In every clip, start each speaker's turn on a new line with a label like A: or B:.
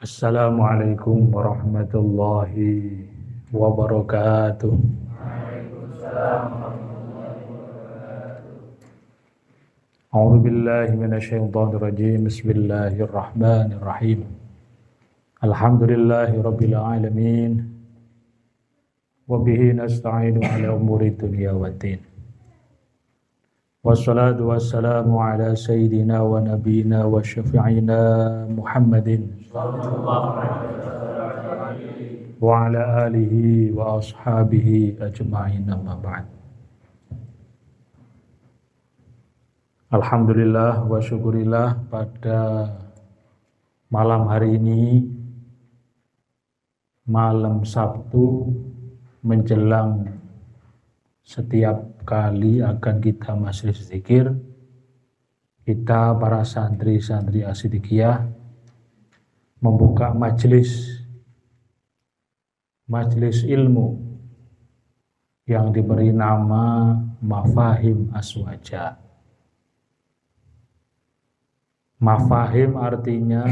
A: Assalamualaikum warahmatullahi wabarakatuh. A'udzu billahi minasyaitonir rajim. Bismillahirrahmanirrahim. Alhamdulillahi rabbil alamin. Wa bihi nasta'inu ala umuri dunya waddin. Wassalatu wassalamu ala sayyidina wa nabiyina wa syafi'ina Muhammadin wa ala alihi wa ashabihi ajma'in, amma ba'd. Alhamdulillah wa syukurillah, pada malam hari ini, malam Sabtu menjelang setiap kali akan kita majelis zikir, kita para santri-santri As-Siddiqiyah membuka majelis ilmu yang diberi nama Mafahim Aswaja. Mafahim artinya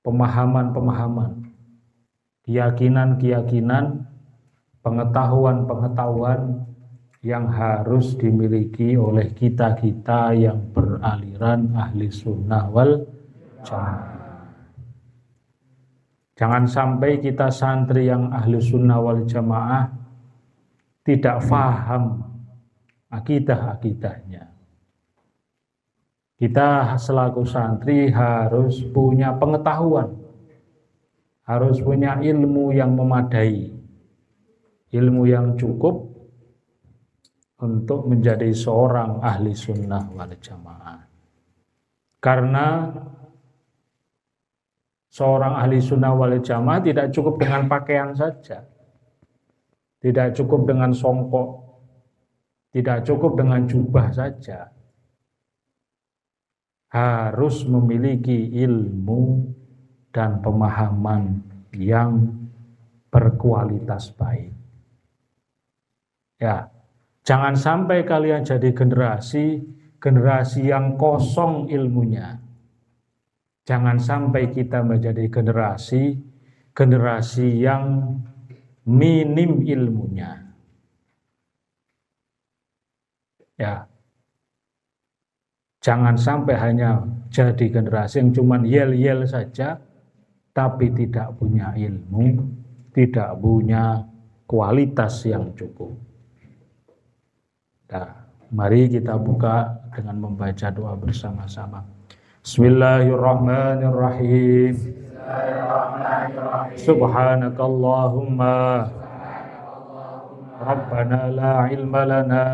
A: pemahaman-pemahaman, keyakinan-keyakinan, pengetahuan-pengetahuan yang harus dimiliki oleh kita-kita yang beraliran ahli sunnah wal jamaah. Jangan sampai kita santri yang ahli sunnah wal jamaah tidak faham akidah-akidahnya. Kita selaku santri harus punya pengetahuan, harus punya ilmu yang memadai, ilmu yang cukup untuk menjadi seorang ahli sunnah wal jamaah. Karena seorang ahli sunnah wal jamaah tidak cukup dengan pakaian saja, tidak cukup dengan songkok, tidak cukup dengan jubah saja. Harus memiliki ilmu dan pemahaman yang berkualitas baik. Ya, jangan sampai kalian jadi generasi yang kosong ilmunya. Jangan sampai kita menjadi generasi yang minim ilmunya. Ya. Jangan sampai hanya jadi generasi yang cuma yel-yel saja, tapi tidak punya ilmu, tidak punya kualitas yang cukup. Nah, mari kita buka dengan membaca doa bersama-sama. Bismillahirrahmanirrahim. Subhanakallahumma Rabbana la ilma lana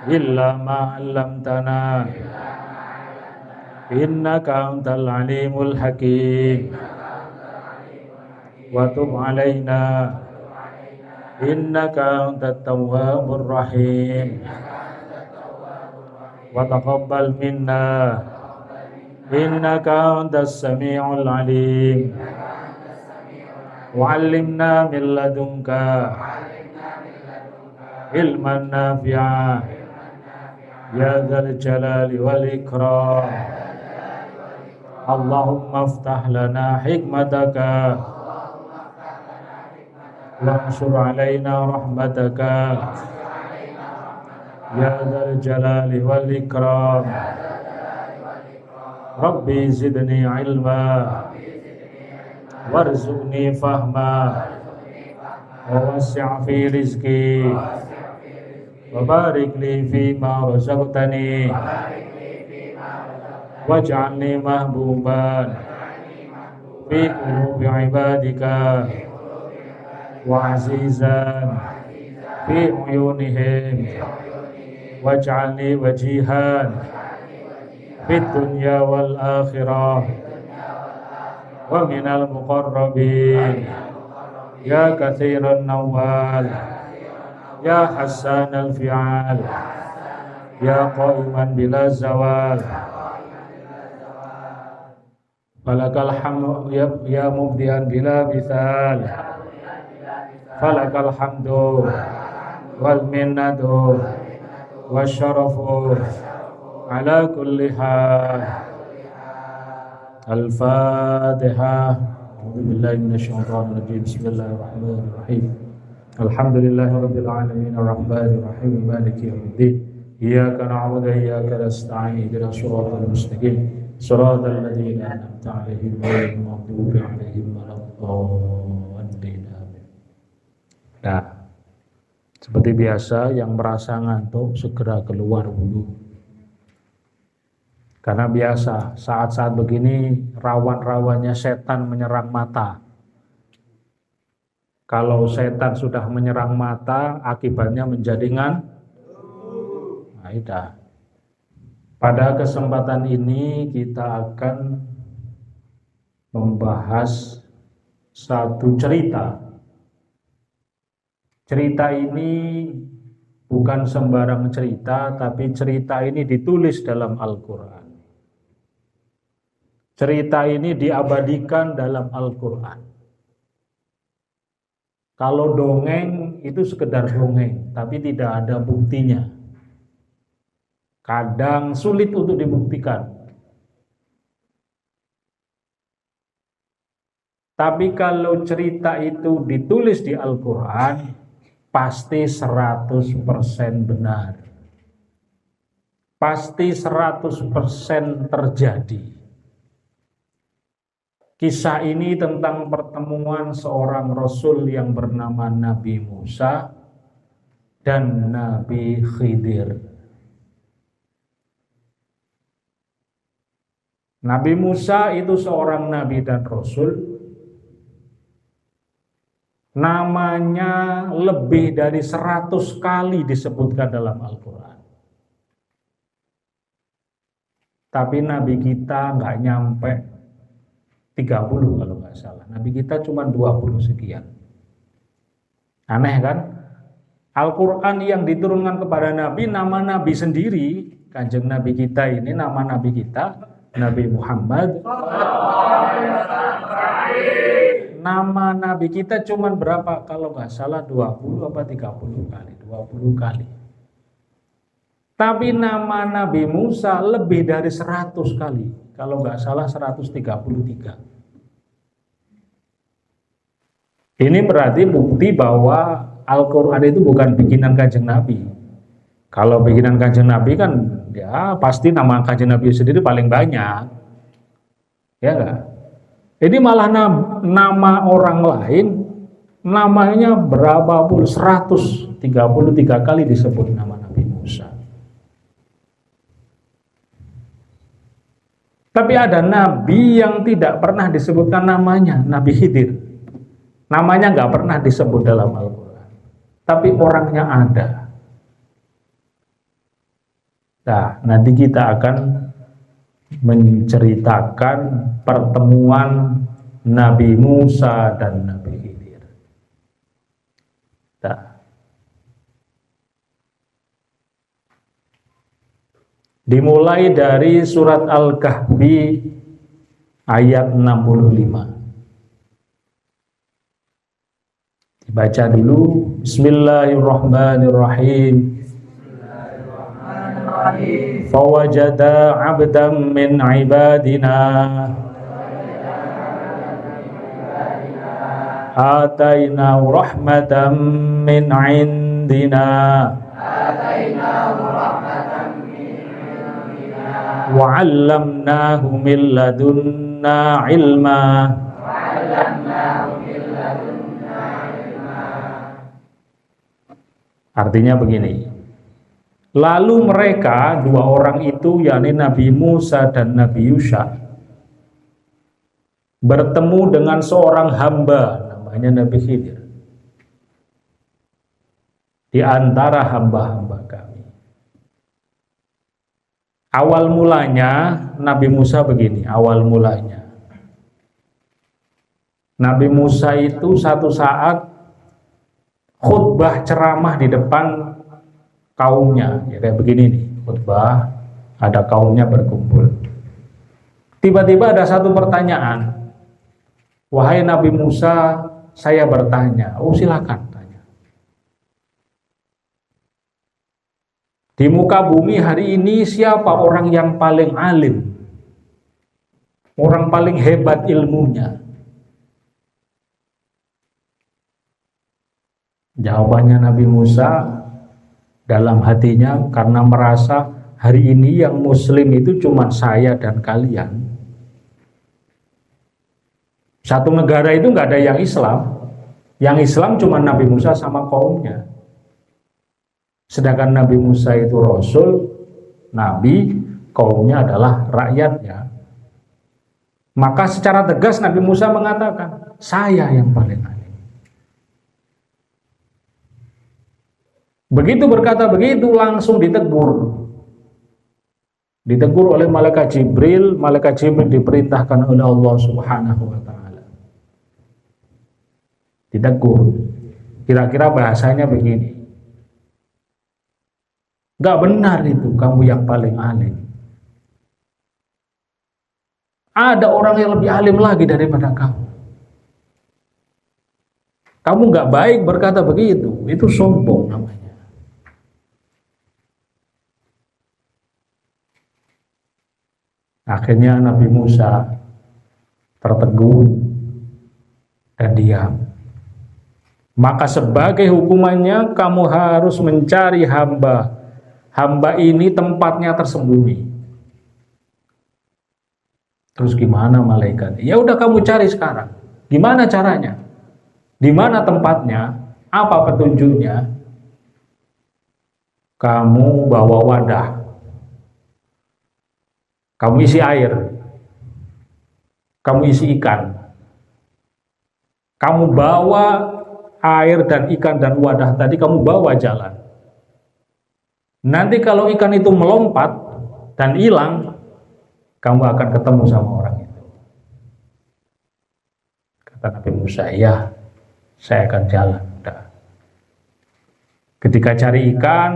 A: illa ma 'allamtana innaka antal alimul hakim wa tub 'alaina innaka antat tawwabur rahim wa taqabbal minna innaka antas samiul alim wa 'allimna min ladunka ilman nafi'a ya dzal jalali wal ikram. Allahumma aftah lana hikmataka wansur alaina rahmataka ya dzal jalali wal ikram. Rabbi zidni ilma warzuqni fahma wa wasi' fi rizqi wa barik li fima razaqtani waj'alni mahbuban fi qulubi ibadika wa azizan fi uyunihim waj'alni wajihan fid dunya wal akhirah wa minal muqarrabin ya katsiran nawal ya Hasan al-Fi'al ya qaiman bila zawal falakal hamdu ya mubdian bila misal falakal hamdu wal minnatu wasyarafu ala kulli hal. Al-Fatihah. A'udzubillahi minasyaitonir rajim. Bismillahirrahmanirrahim. Alhamdulillahirabbil alamin arrahmanir rahim maliki yaumiddin. Iyyaka na'budu wa iyyaka nasta'in ihdinas siratal mustaqim siratal ladzina an'amta 'alaihim ghairil maghdubi 'alaihim waladdallin. Amin. Nah, seperti biasa yang merasa ngantuk segera keluar dulu. Karena biasa saat-saat begini rawan-rawannya setan menyerang mata. Kalau setan sudah menyerang mata, akibatnya menjadi Nah, pada kesempatan ini kita akan membahas satu cerita. Cerita ini bukan sembarang cerita, tapi cerita ini ditulis dalam Al-Quran. Cerita ini diabadikan dalam Al-Quran. Kalau dongeng itu sekedar dongeng, tapi tidak ada buktinya. Kadang sulit untuk dibuktikan. Tapi kalau cerita itu ditulis di Al-Quran, pasti 100% benar. Pasti 100% terjadi. Kisah ini tentang pertemuan seorang Rasul yang bernama Nabi Musa dan Nabi Khidir. Nabi Musa itu seorang Nabi dan Rasul. Namanya lebih dari 100 kali disebutkan dalam Al-Quran. Tapi Nabi kita nggak nyampe 30 kalau nggak salah. Nabi kita cuma 20 sekian. Aneh kan? Al-Quran yang diturunkan kepada Nabi, nama Nabi sendiri, Kanjeng Nabi kita ini, nama Nabi kita, Nabi Muhammad. Nama Nabi kita cuma berapa? Kalau nggak salah 20 apa 30 kali. 20 kali. Tapi nama Nabi Musa lebih dari 100 kali. Kalau nggak salah 133. Ini berarti bukti bahwa Al-Quran itu bukan bikinan Kanjeng Nabi. Kalau bikinan Kanjeng Nabi kan ya pasti nama Kanjeng Nabi sendiri paling banyak. Ya enggak? Ini malah nama orang lain namanya berapa puluh 133 kali disebut nama Nabi Musa. Tapi ada nabi yang tidak pernah disebutkan namanya, Nabi Khidir. Namanya nggak pernah disebut dalam Al-Quran, tapi orangnya ada. Nah, nanti kita akan menceritakan pertemuan Nabi Musa dan Nabi Khidir. Nah, dimulai dari surat Al-Kahfi ayat 65. Dibaca dulu. Bismillahirrahmanirrahim. Fawajada 'abdan min 'ibadina atainahu rahmatan min 'indina wa 'allamnahu min ladunna 'ilma. Artinya begini. Lalu mereka dua orang itu, yakni Nabi Musa dan Nabi Yusha, bertemu dengan seorang hamba namanya Nabi Khidir di antara hamba-hamba kami. Awal mulanya Nabi Musa begini, awal mulanya Nabi Musa itu satu saat khutbah ceramah di depan kaumnya, ya kayak begini nih, khutbah, ada kaumnya berkumpul. Tiba-tiba ada satu pertanyaan. Wahai Nabi Musa, saya bertanya. Oh, silakan tanya. Di muka bumi hari ini siapa orang yang paling alim? Orang paling hebat ilmunya. Jawabannya Nabi Musa dalam hatinya, karena merasa hari ini yang muslim itu cuma saya dan kalian. Satu negara itu nggak ada yang Islam. Yang Islam cuma Nabi Musa sama kaumnya. Sedangkan Nabi Musa itu Rasul, Nabi, kaumnya adalah rakyatnya. Maka secara tegas Nabi Musa mengatakan, saya yang paling alim. Begitu berkata begitu, langsung ditegur. Ditegur oleh malaikat Jibril. Malaikat Jibril diperintahkan oleh Allah Subhanahu wa Ta'ala. Ditegur. Kira-kira bahasanya begini, gak benar itu kamu yang paling alim. Ada orang yang lebih alim lagi daripada kamu. Kamu gak baik berkata begitu. Itu sombong namanya. Akhirnya Nabi Musa tertegun dan diam. Maka sebagai hukumannya kamu harus mencari hamba. Hamba ini tempatnya tersembunyi. Terus gimana malaikat? Ya udah kamu cari sekarang. Gimana caranya? Di mana tempatnya? Apa petunjuknya? Kamu bawa wadah. Kamu isi air. Kamu isi ikan. Kamu bawa air dan ikan dan wadah tadi, kamu bawa jalan. Nanti kalau ikan itu melompat dan hilang, kamu akan ketemu sama orang itu. Kata Nabi Musa, ya, saya akan jalan. Udah. Ketika cari ikan,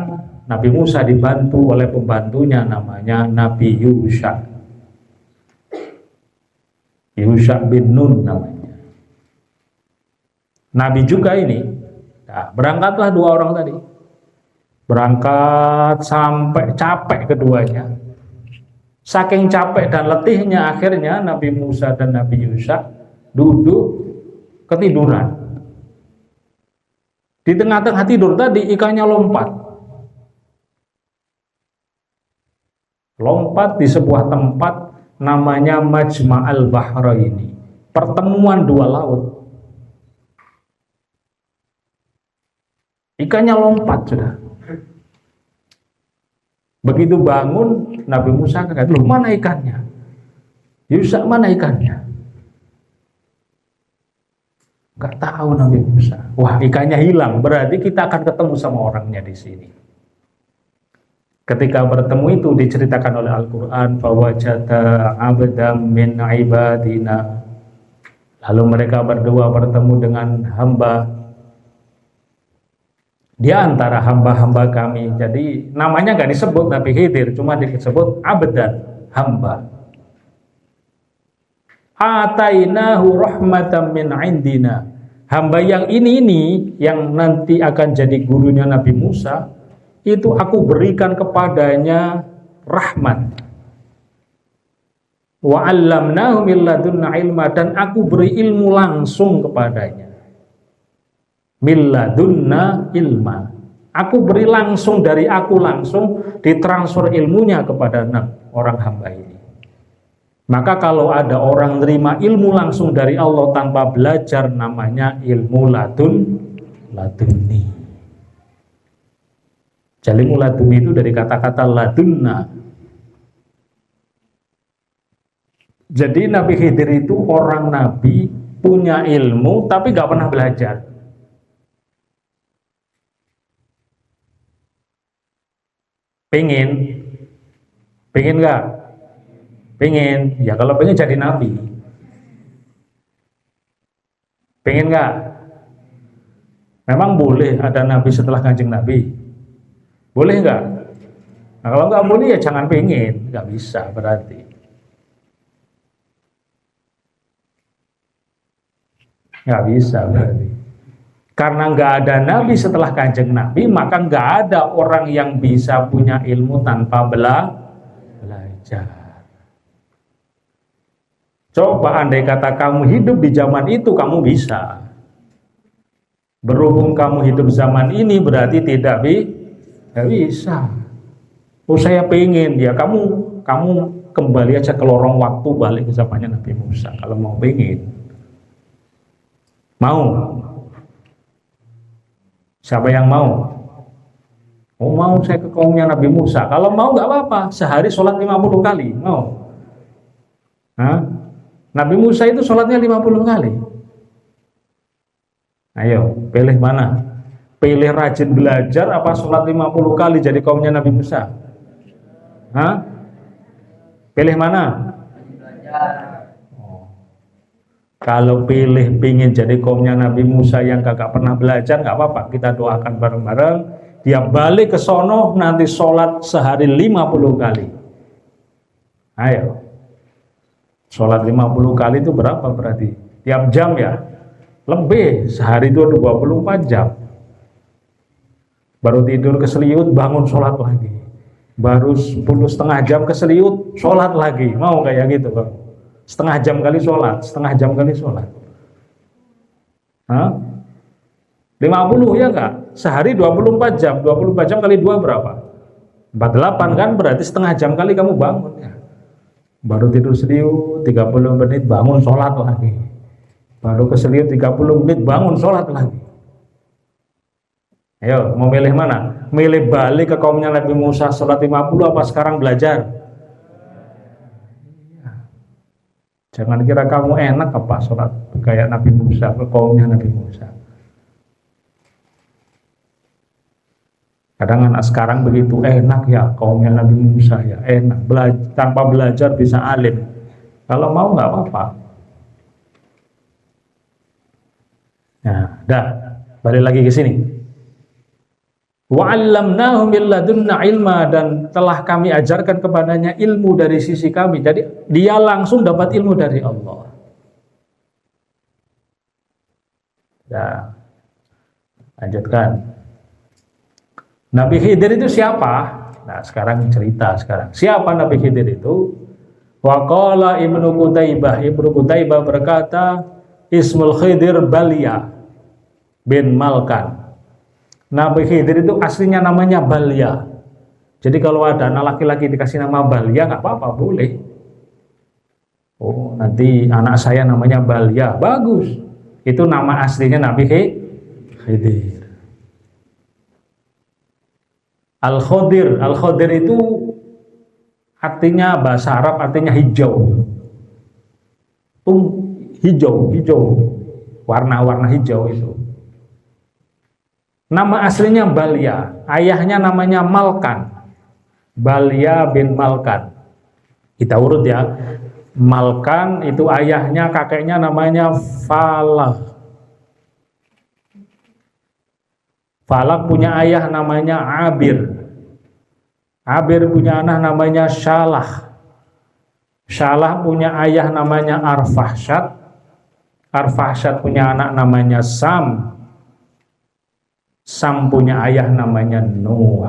A: Nabi Musa dibantu oleh pembantunya, namanya Nabi Yusha. Yusha bin Nun namanya. Nabi juga ini. Nah, berangkatlah dua orang tadi. Berangkat sampai capek keduanya. Saking capek dan letihnya, akhirnya Nabi Musa dan Nabi Yusha duduk ketiduran. Di tengah-tengah tidur tadi ikannya lompat. Lompat di sebuah tempat namanya Majma'al Bahraini, pertemuan dua laut. Ikannya lompat sudah. Begitu bangun, Nabi Musa kaget, loh mana ikannya? Yusha mana ikannya? Gak tahu Nabi Musa. Wah, ikannya hilang, berarti kita akan ketemu sama orangnya di sini. Ketika bertemu itu diceritakan oleh Al-Quran, fawajada abdam min ibadina. Lalu mereka berdua bertemu dengan hamba di antara hamba-hamba kami. Jadi namanya gak disebut Nabi Khidir, cuma disebut abdan, hamba. Atainahu rahmatan min indina. Hamba yang ini yang nanti akan jadi gurunya Nabi Musa, itu aku berikan kepadanya rahmat. Wa 'allamnahu min ladunna ilma, dan aku beri ilmu langsung kepadanya. Min ladunna ilma. Aku beri langsung, dari aku langsung ditransfer ilmunya kepada orang hamba ini. Maka kalau ada orang terima ilmu langsung dari Allah tanpa belajar, namanya ilmu ladunni. Jadi ilmu ladunni itu dari kata-kata ladunna. Jadi Nabi Khidir itu orang Nabi, punya ilmu tapi gak pernah belajar. Pengen gak? Pengen, ya kalau pengen jadi Nabi. Pengen gak? Memang boleh ada Nabi setelah Kanjeng Nabi? Boleh gak? Nah kalau gak boleh ya jangan pengen, gak bisa berarti. Gak bisa berarti. Karena nggak ada Nabi setelah Kanjeng Nabi, maka nggak ada orang yang bisa punya ilmu tanpa belajar. Coba andai kata kamu hidup di zaman itu, kamu bisa. Berhubung kamu hidup zaman ini berarti tidak bisa. Oh saya pengen ya, kamu kembali aja ke lorong waktu, balik ke zamannya Nabi Musa kalau mau pengen. Mau? Siapa yang mau? Oh mau saya ke kaumnya Nabi Musa. Kalau mau nggak apa-apa, sehari sholat 50 kali. Mau? Hah? Nabi Musa itu sholatnya 50 kali. Ayo, pilih mana? Pilih rajin belajar apa sholat 50 kali jadi kaumnya Nabi Musa? Hah? Pilih mana? Oh. Kalau pilih pingin jadi kaumnya Nabi Musa yang kagak pernah belajar, nggak apa-apa. Kita doakan bareng-bareng. Dia balik ke sono, nanti sholat sehari 50 kali. Ayo. Sholat 50 kali itu berapa berarti? Tiap jam ya? Lebih, sehari itu 24 jam. Baru tidur keseliut, bangun sholat lagi. Baru 10,5 jam keseliut, sholat lagi. Mau kayak gitu Bang? Setengah jam kali sholat, setengah jam kali sholat. Hah? 50 ya enggak? Sehari 24 jam, 24 jam kali 2 berapa? 48 kan, berarti setengah jam kali kamu bangun ya. Baru tidur seliut 30 menit bangun sholat lagi. Baru keseliut 30 menit bangun sholat lagi. Ayo mau milih mana? Milih balik ke kaumnya Nabi Musa sholat 50 apa sekarang belajar? Jangan kira kamu enak apa sholat kayak Nabi Musa ke kaumnya Nabi Musa. Kadang sekarang begitu enak ya kaumnya Nabi Musa ya, enak tanpa belajar bisa alim. Kalau mau nggak apa-apa. Nah, dah balik lagi ke sini. Wa 'allamnahu min ladunna ilma, dan telah kami ajarkan kepadanya ilmu dari sisi kami. Jadi dia langsung dapat ilmu dari Allah. Nah, lanjutkan. Nabi Khidir itu siapa? Nah, sekarang cerita sekarang. Siapa Nabi Khidir itu? Wa qala Ibnu Qutaibah berkata, Ismul Khidir Balya bin Malkan. Nabi Khidir itu aslinya namanya Balya. Jadi kalau ada anak laki-laki dikasih nama Balya nggak apa-apa, boleh. Oh, nanti anak saya namanya Balya, bagus. Itu nama aslinya Nabi Khidir. Al-Khodir itu artinya bahasa Arab artinya hijau. Hijau, warna-warna hijau itu. Nama aslinya Balya, ayahnya namanya Malkan. Balya bin Malkan. Kita urut ya. Malkan itu ayahnya, kakeknya namanya Falah. Falak punya ayah namanya Abir. Abir punya anak namanya Syalah. Syalah punya ayah namanya Arfahsyad. Arfahsyad punya anak namanya Sam. Sam punya ayah namanya Nuh.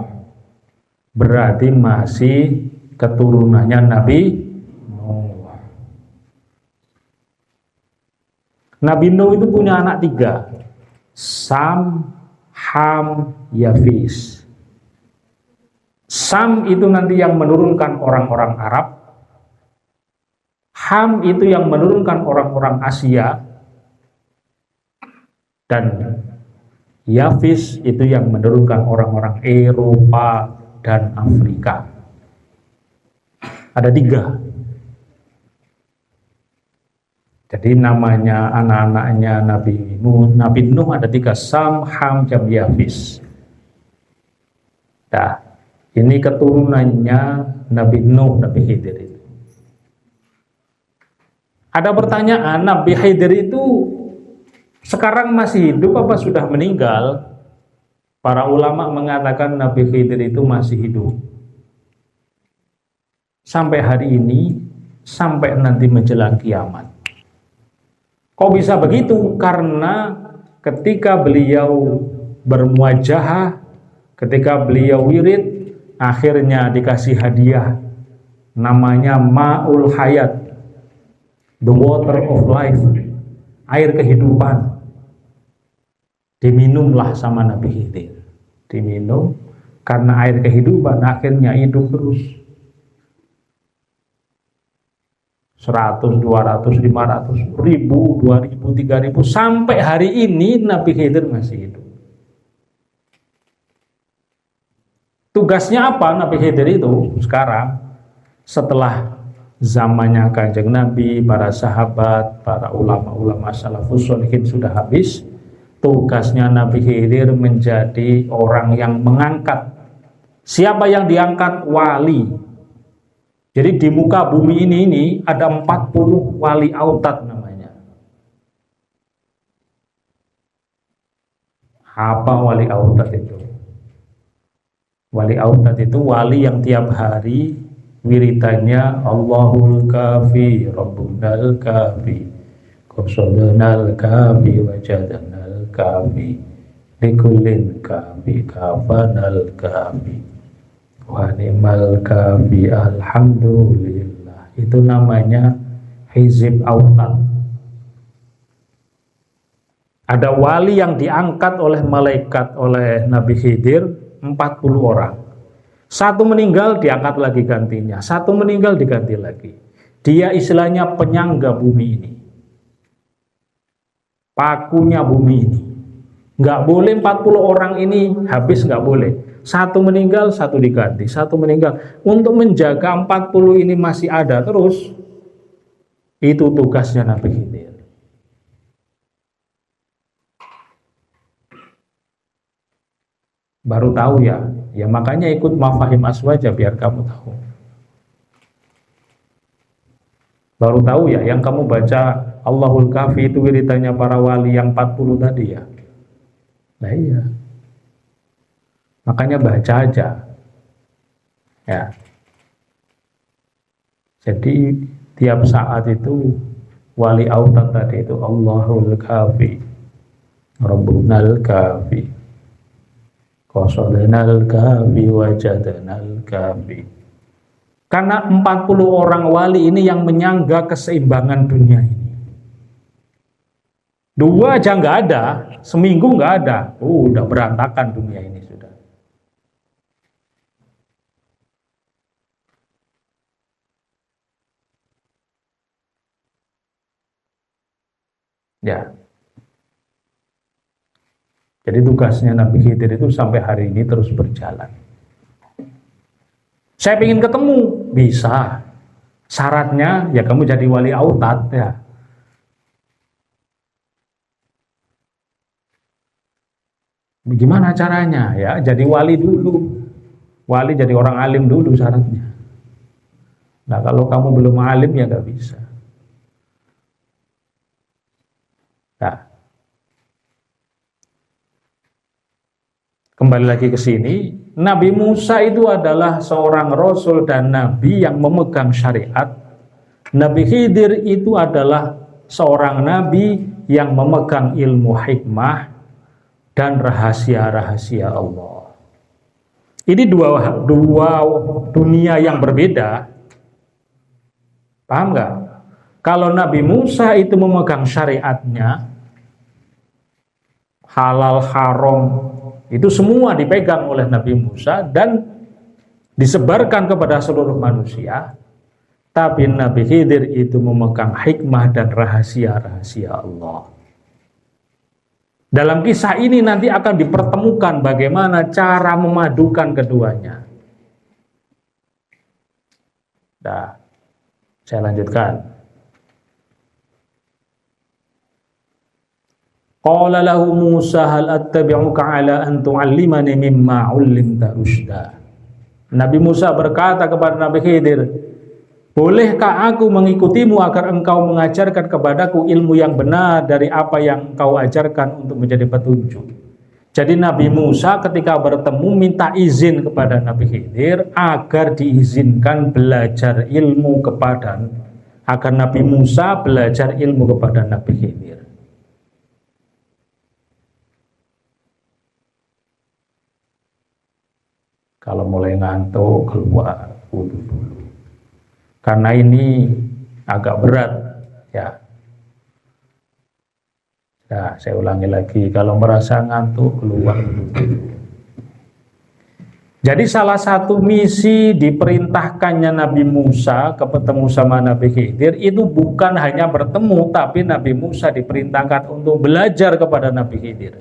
A: Berarti masih keturunannya Nabi Nuh. Nabi Nuh itu punya anak 3. Sam, Ham, Yafis. Sam itu nanti yang menurunkan orang-orang Arab. Ham itu yang menurunkan orang-orang Asia. Dan Yafis itu yang menurunkan orang-orang Eropa dan Afrika. Ada 3. Jadi namanya anak-anaknya Nabi Nuh ada 3, Sam, Ham, dan Yafis. Nah, ini keturunannya Nabi Nuh, Nabi Khidir itu. Ada pertanyaan, Nabi Khidir itu sekarang masih hidup apa sudah meninggal? Para ulama mengatakan Nabi Khidir itu masih hidup. Sampai hari ini, sampai nanti menjelang kiamat. Kok bisa begitu? Karena ketika beliau bermuajahah, ketika beliau wirid, akhirnya dikasih hadiah namanya Ma'ul Hayat. the water of life, air kehidupan. Diminumlah sama Nabi Khidir. Diminum karena air kehidupan, akhirnya hidup terus. 100, 200, 500, 1000, 2000, 3000 sampai hari ini Nabi Khidir masih hidup. Tugasnya apa Nabi Khidir itu sekarang? Setelah zamannya Kanjeng Nabi, para sahabat, para ulama-ulama salafus sholihin sudah habis, tugasnya Nabi Khidir menjadi orang yang mengangkat. Siapa yang diangkat? Wali. Jadi di muka bumi ini ada 40 wali autad namanya. Apa wali autad itu? Wali autad itu wali yang tiap hari wiridannya Allahul Kafi, Rabbunal Kafi, Qasadunal Kafi, Wajadanal Kafi, Likullin Kafi, Kafanal Kafi, wa ni'mal kafi, alhamdulillah. Itu namanya hizib autad. Ada wali yang diangkat oleh malaikat oleh Nabi Khidir 40 orang. Satu meninggal diangkat lagi gantinya, satu meninggal diganti lagi. Dia istilahnya penyangga bumi ini, pakunya bumi ini. Nggak boleh 40 orang ini habis, nggak boleh. Satu meninggal, satu diganti, satu meninggal. Untuk menjaga 40 ini masih ada terus, itu tugasnya Nabi Khidir. Baru tahu ya, ya makanya ikut Mafahim Aswaja biar kamu tahu. Baru tahu ya, yang kamu baca Allahul Kafi itu wiridannya para wali yang 40 tadi ya. Nah iya. Makanya baca aja. Ya. Jadi tiap saat itu wali autad tadi itu Allahul Kafi, Rabbunal Kafi, Qasadunal Kafi, Wajadanal Kafi. Karena 40 orang wali ini yang menyangga keseimbangan dunia ini. 2 aja nggak ada, seminggu nggak ada, udah berantakan dunia ini sudah. Ya. Jadi tugasnya Nabi Khidir itu sampai hari ini terus berjalan. Saya ingin ketemu, bisa. Syaratnya ya kamu jadi wali autad ya. Gimana caranya? Ya, jadi wali dulu. Wali jadi orang alim dulu syaratnya. Nah, kalau kamu belum alim ya nggak bisa. Nah, kembali lagi ke sini, Nabi Musa itu adalah seorang rasul dan nabi yang memegang syariat. Nabi Khidir itu adalah seorang nabi yang memegang ilmu hikmah dan rahasia-rahasia Allah. Ini dua dunia yang berbeda. Paham nggak? Kalau Nabi Musa itu memegang syariatnya, halal haram itu semua dipegang oleh Nabi Musa dan disebarkan kepada seluruh manusia. Tapi Nabi Khidir itu memegang hikmah dan rahasia-rahasia Allah. Dalam kisah ini nanti akan dipertemukan bagaimana cara memadukan keduanya. Nah, saya lanjutkan. Qala lahu Musa hal attabi'uka ala an tu'allimani mimma 'ullimta rusyda. Nabi Musa berkata kepada Nabi Khidir, bolehkah aku mengikutimu agar engkau mengajarkan kepadaku ilmu yang benar dari apa yang engkau ajarkan untuk menjadi petunjuk. Jadi Nabi Musa ketika bertemu minta izin kepada Nabi Khidir agar diizinkan belajar ilmu agar Nabi Musa belajar ilmu kepada Nabi Khidir. Kalau mulai ngantuk, keluar wudhu dulu. Karena ini agak berat. Ya. Nah, saya ulangi lagi, kalau merasa ngantuk keluar dulu. Jadi salah satu misi diperintahkannya Nabi Musa ketemu sama Nabi Khidir itu bukan hanya bertemu, tapi Nabi Musa diperintahkan untuk belajar kepada Nabi Khidir.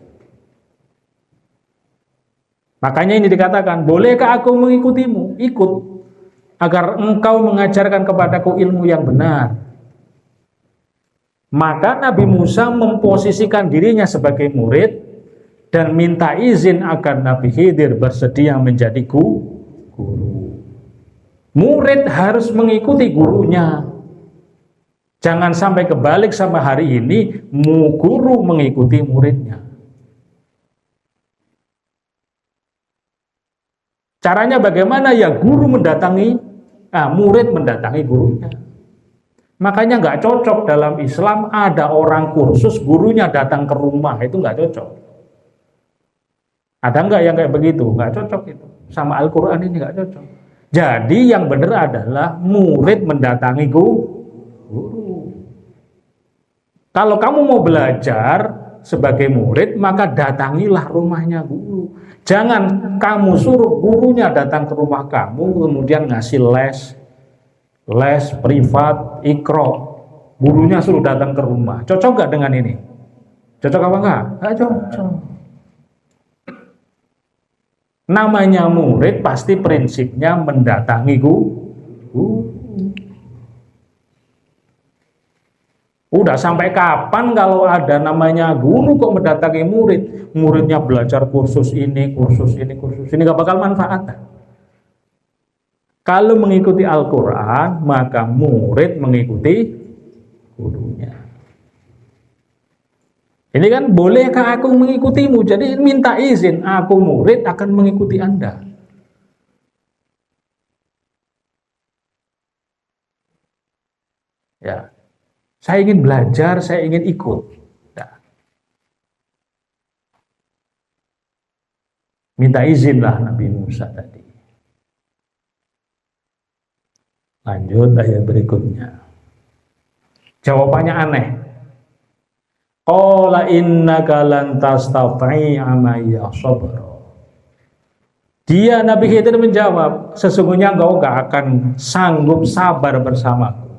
A: Makanya ini dikatakan, bolehkah aku mengikutimu? Ikut, agar engkau mengajarkan kepadaku ilmu yang benar. Maka Nabi Musa memposisikan dirinya sebagai murid dan minta izin agar Nabi Khidir bersedia menjadi guru. Murid harus mengikuti gurunya. Jangan sampai kebalik sama hari ini, guru mengikuti muridnya. Caranya bagaimana? Ya guru mendatangi, murid mendatangi gurunya. Makanya nggak cocok dalam Islam ada orang kursus, gurunya datang ke rumah, itu nggak cocok. Ada nggak yang kayak begitu? Nggak cocok itu. Sama Al-Quran ini nggak cocok. Jadi yang benar adalah murid mendatangi guru. Kalau kamu mau belajar sebagai murid, maka datangilah rumahnya guru. Jangan kamu suruh gurunya datang ke rumah kamu, kemudian ngasih les privat, ikro. Gurunya suruh datang ke rumah. Cocok nggak dengan ini? Cocok apa enggak? Nggak cocok. Namanya murid pasti prinsipnya mendatangi guru. Udah sampai kapan kalau ada namanya guru kok mendatangi murid? Muridnya belajar kursus ini, gak bakal manfaat. Kalau mengikuti Al-Quran, maka murid mengikuti gurunya. Ini kan, bolehkah aku mengikutimu? Jadi minta izin, aku murid akan mengikuti Anda. Ya, saya ingin belajar, saya ingin ikut. Ya. Minta izinlah Nabi Musa tadi. Lanjut ayat berikutnya. Jawabannya aneh. Qala innaka lan tastati'a ma'iya sabra. Dia Nabi Khidir menjawab, sesungguhnya engkau gak akan sanggup sabar bersamaku.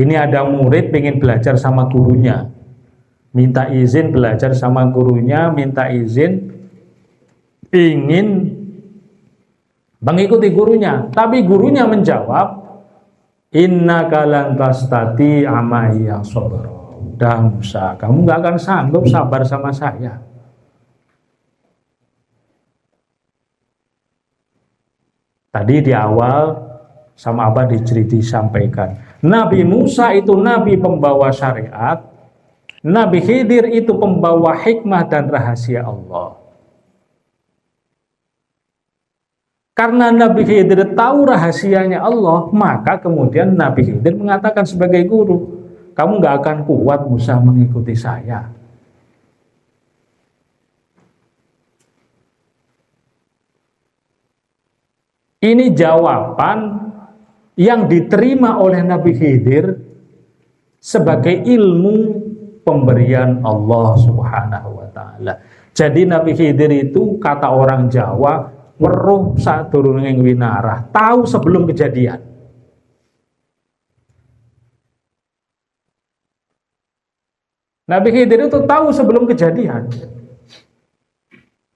A: Ini ada murid pengen belajar sama gurunya. Minta izin belajar sama gurunya, minta izin ingin mengikuti gurunya. Tapi gurunya menjawab, innaka lan tastati'a ma'iya sabra. Udah Musa, kamu gak akan sanggup sabar sama saya. Tadi di awal sama apa disampaikan. Nabi Musa itu nabi pembawa syariat. Nabi Khidir itu pembawa hikmah dan rahasia Allah. Karena Nabi Khidir tahu rahasianya Allah, maka kemudian Nabi Khidir mengatakan sebagai guru, kamu gak akan kuat Musa mengikuti saya. Ini jawaban yang diterima oleh Nabi Khidir sebagai ilmu pemberian Allah Subhanahu wa Ta'ala. Jadi Nabi Khidir itu, kata orang Jawa, weruh sadurunge winarah, tahu sebelum kejadian. Nabi Khidir itu tahu sebelum kejadian.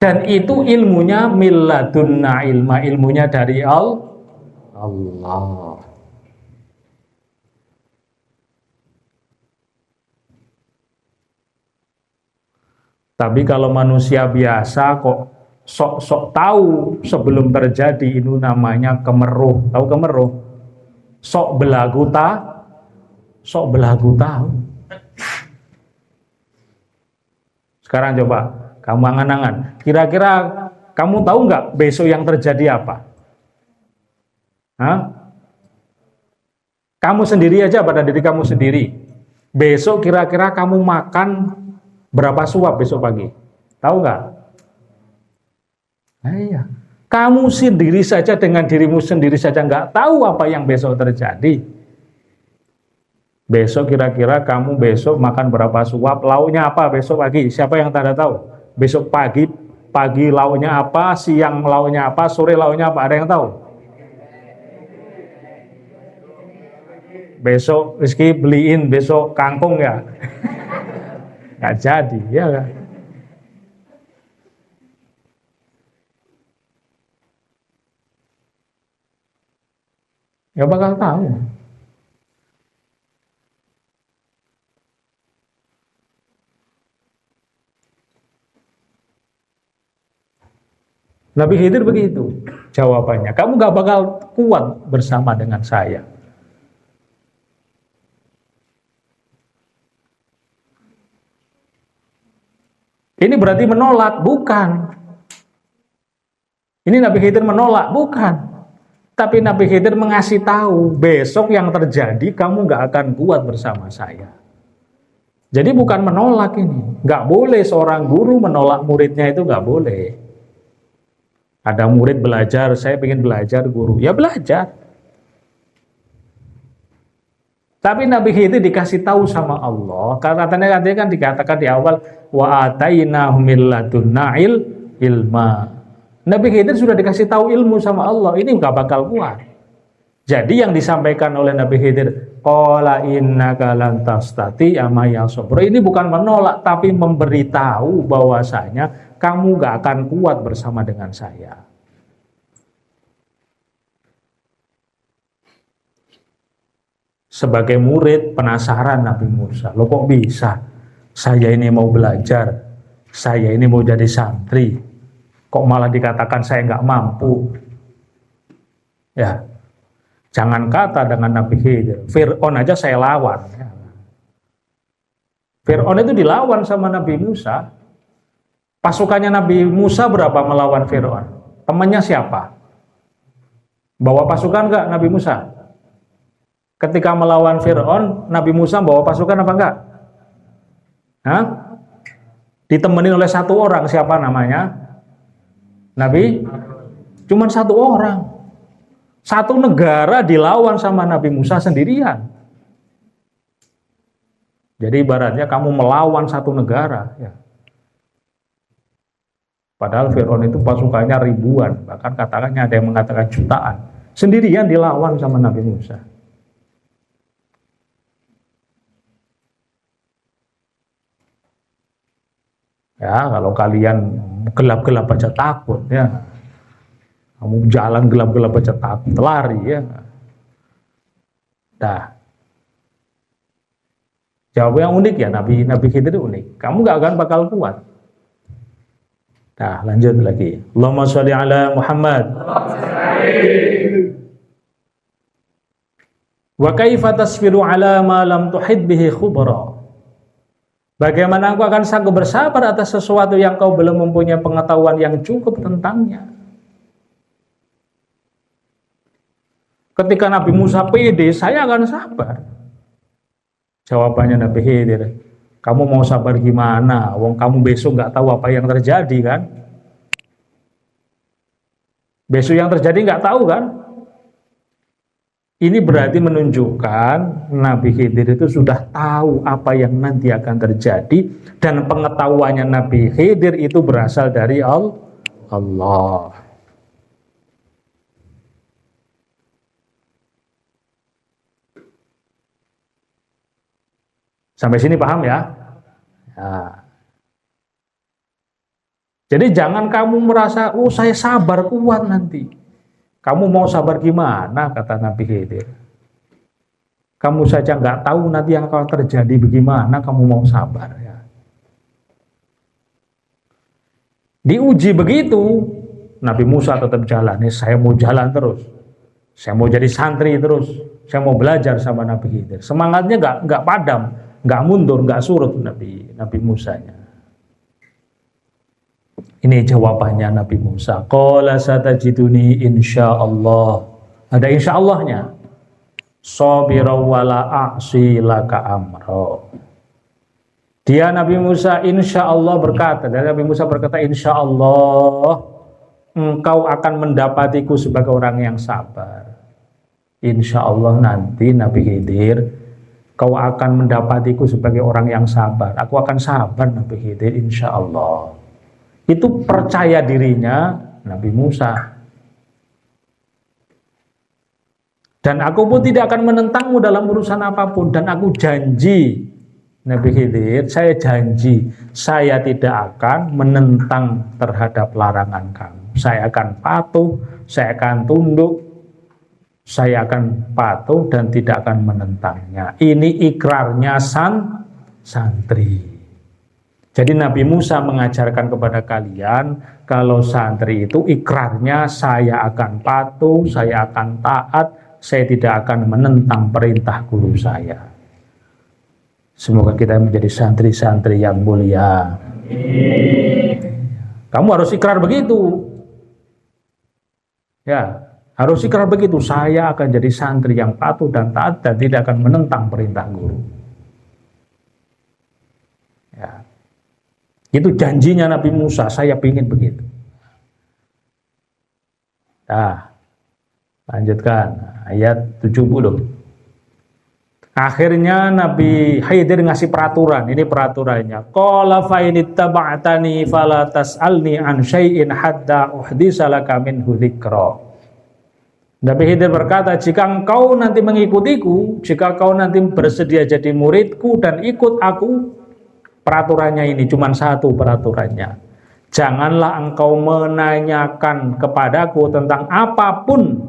A: Dan itu ilmunya milladunna ilma, ilmunya dari Allah. Tapi kalau manusia biasa kok sok-sok tahu sebelum terjadi, itu namanya kemeruh. Tahu kemeruh? Sok belagu tahu. Sekarang coba kamu angan-angan, kira-kira kamu tahu nggak besok yang terjadi apa? Hah? Kamu sendiri aja, pada diri kamu sendiri. Besok kira-kira kamu makan berapa suap besok pagi? Tahu nggak? Nah, iya. Kamu sendiri saja dengan dirimu sendiri saja nggak tahu apa yang besok terjadi. Besok kira-kira kamu besok makan berapa suap, lauknya apa besok pagi? Siapa yang tanda tahu? Besok pagi lauknya apa, siang lauknya apa, sore lauknya apa? Ada yang tahu? Besok Rizky beliin besok kangkung ya? Nggak jadi, ya kan? Nggak bakal tahu. Nabi Khidir begitu jawabannya. Kamu gak bakal kuat bersama dengan saya. Ini berarti menolak? Bukan. Ini Nabi Khidir menolak? Bukan. Tapi Nabi Khidir mengasih tahu, besok yang terjadi kamu gak akan kuat bersama saya. Jadi bukan menolak ini. Gak boleh seorang guru menolak muridnya, itu gak boleh. Ada murid belajar, saya ingin belajar guru, ya belajar. Tapi Nabi Khidir dikasih tahu sama Allah, katanya kan dikatakan di awal, wa atainahu min ladunna ilma. Nabi Khidir sudah dikasih tahu ilmu sama Allah, ini nggak bakal kuat. Jadi yang disampaikan oleh Nabi Khidir, qala innaka lan tastati'a ma'iya sabra, ini bukan menolak tapi memberitahu bahwasanya kamu gak akan kuat bersama dengan saya. Sebagai murid penasaran Nabi Musa, loh kok bisa? Saya ini mau belajar, saya ini mau jadi santri, kok malah dikatakan saya gak mampu? Ya, jangan kata dengan Nabi Khidir, Fir'aun aja saya lawan. Fir'aun itu dilawan sama Nabi Musa. Pasukannya Nabi Musa berapa melawan Fir'aun? Temannya siapa? Bawa pasukan enggak Nabi Musa? Ketika melawan Fir'aun, Nabi Musa bawa pasukan apa enggak? Hah? Ditemenin oleh satu orang, siapa namanya? Nabi? Cuman satu orang. Satu negara dilawan sama Nabi Musa sendirian. Jadi ibaratnya kamu melawan satu negara, ya. Padahal Fir'aun itu pasukannya ribuan, bahkan katakannya ada yang mengatakan jutaan. Sendirian dilawan sama Nabi Musa. Ya, kalau kalian gelap-gelap aja takut, ya. Kamu jalan gelap-gelap aja takut, lari, ya. Dah. Jawab yang unik ya, Nabi Khidir unik. Kamu gak akan bakal kuat. Nah, lanjut lagi. Allahumma sholli ala Muhammad. Wa kaifa tasbiru ala ma lam tuhid bihi khubra. Bagaimana engkau akan sanggup bersabar atas sesuatu yang kau belum mempunyai pengetahuan yang cukup tentangnya? Ketika Nabi Musa pede, saya akan sabar. Jawabannya Nabi Khidir, kamu mau sabar gimana? Wong kamu besok nggak tahu apa yang terjadi kan? Besok yang terjadi nggak tahu kan? Ini berarti menunjukkan Nabi Khidir itu sudah tahu apa yang nanti akan terjadi, dan pengetahuannya Nabi Khidir itu berasal dari Allah. Sampai sini paham ya? Nah. Jadi jangan kamu merasa, oh saya sabar kuat nanti. Kamu mau sabar gimana, kata Nabi Khidir. Kamu saja nggak tahu nanti yang akan terjadi bagaimana, kamu mau sabar ya. Diuji begitu, Nabi Musa tetap jalan. Saya mau jalan terus. Saya mau jadi santri terus. Saya mau belajar sama Nabi Khidir. Semangatnya nggak padam, nggak mundur, nggak surut Nabi Musanya. Ini jawabannya Nabi Musa. Qala satajiduni insyaallah. Ada insyaallah-nya. Sabira wala a'si laka amra. Dia Nabi Musa insyaallah berkata, dan Nabi Musa berkata insyaallah engkau akan mendapatiku sebagai orang yang sabar. Insyaallah nanti Nabi Khidir Kau akan mendapatiku sebagai orang yang sabar. Aku akan sabar Nabi Khidir, insya Allah. Itu percaya dirinya Nabi Musa. Dan aku pun tidak akan menentangmu dalam urusan apapun. Dan aku janji, Nabi Khidir, saya janji, saya tidak akan menentang terhadap larangan kamu. Saya akan patuh, saya akan tunduk, saya akan patuh dan tidak akan menentangnya. Ini ikrarnya santri. Jadi Nabi Musa mengajarkan kepada kalian, kalau santri itu ikrarnya saya akan patuh, saya akan taat, saya tidak akan menentang perintah guru saya. Semoga kita menjadi santri-santri yang mulia. Kamu harus ikrar begitu. Ya. Harus ikrar begitu, saya akan jadi santri yang patuh dan taat dan tidak akan menentang perintah guru. Ya. Itu janjinya Nabi Musa, saya ingin begitu. Nah, lanjutkan ayat 70. Akhirnya Nabi Khidir ngasih peraturan, ini peraturannya. Qala fa in ittaba'tani fala tas'alni an syai'in hatta uhdisa laka minhu dzikra. Nabi Khidir berkata, jika engkau nanti mengikutiku, jika kau nanti bersedia jadi muridku dan ikut aku, peraturannya ini cuma satu peraturannya. Janganlah engkau menanyakan kepadaku tentang apapun.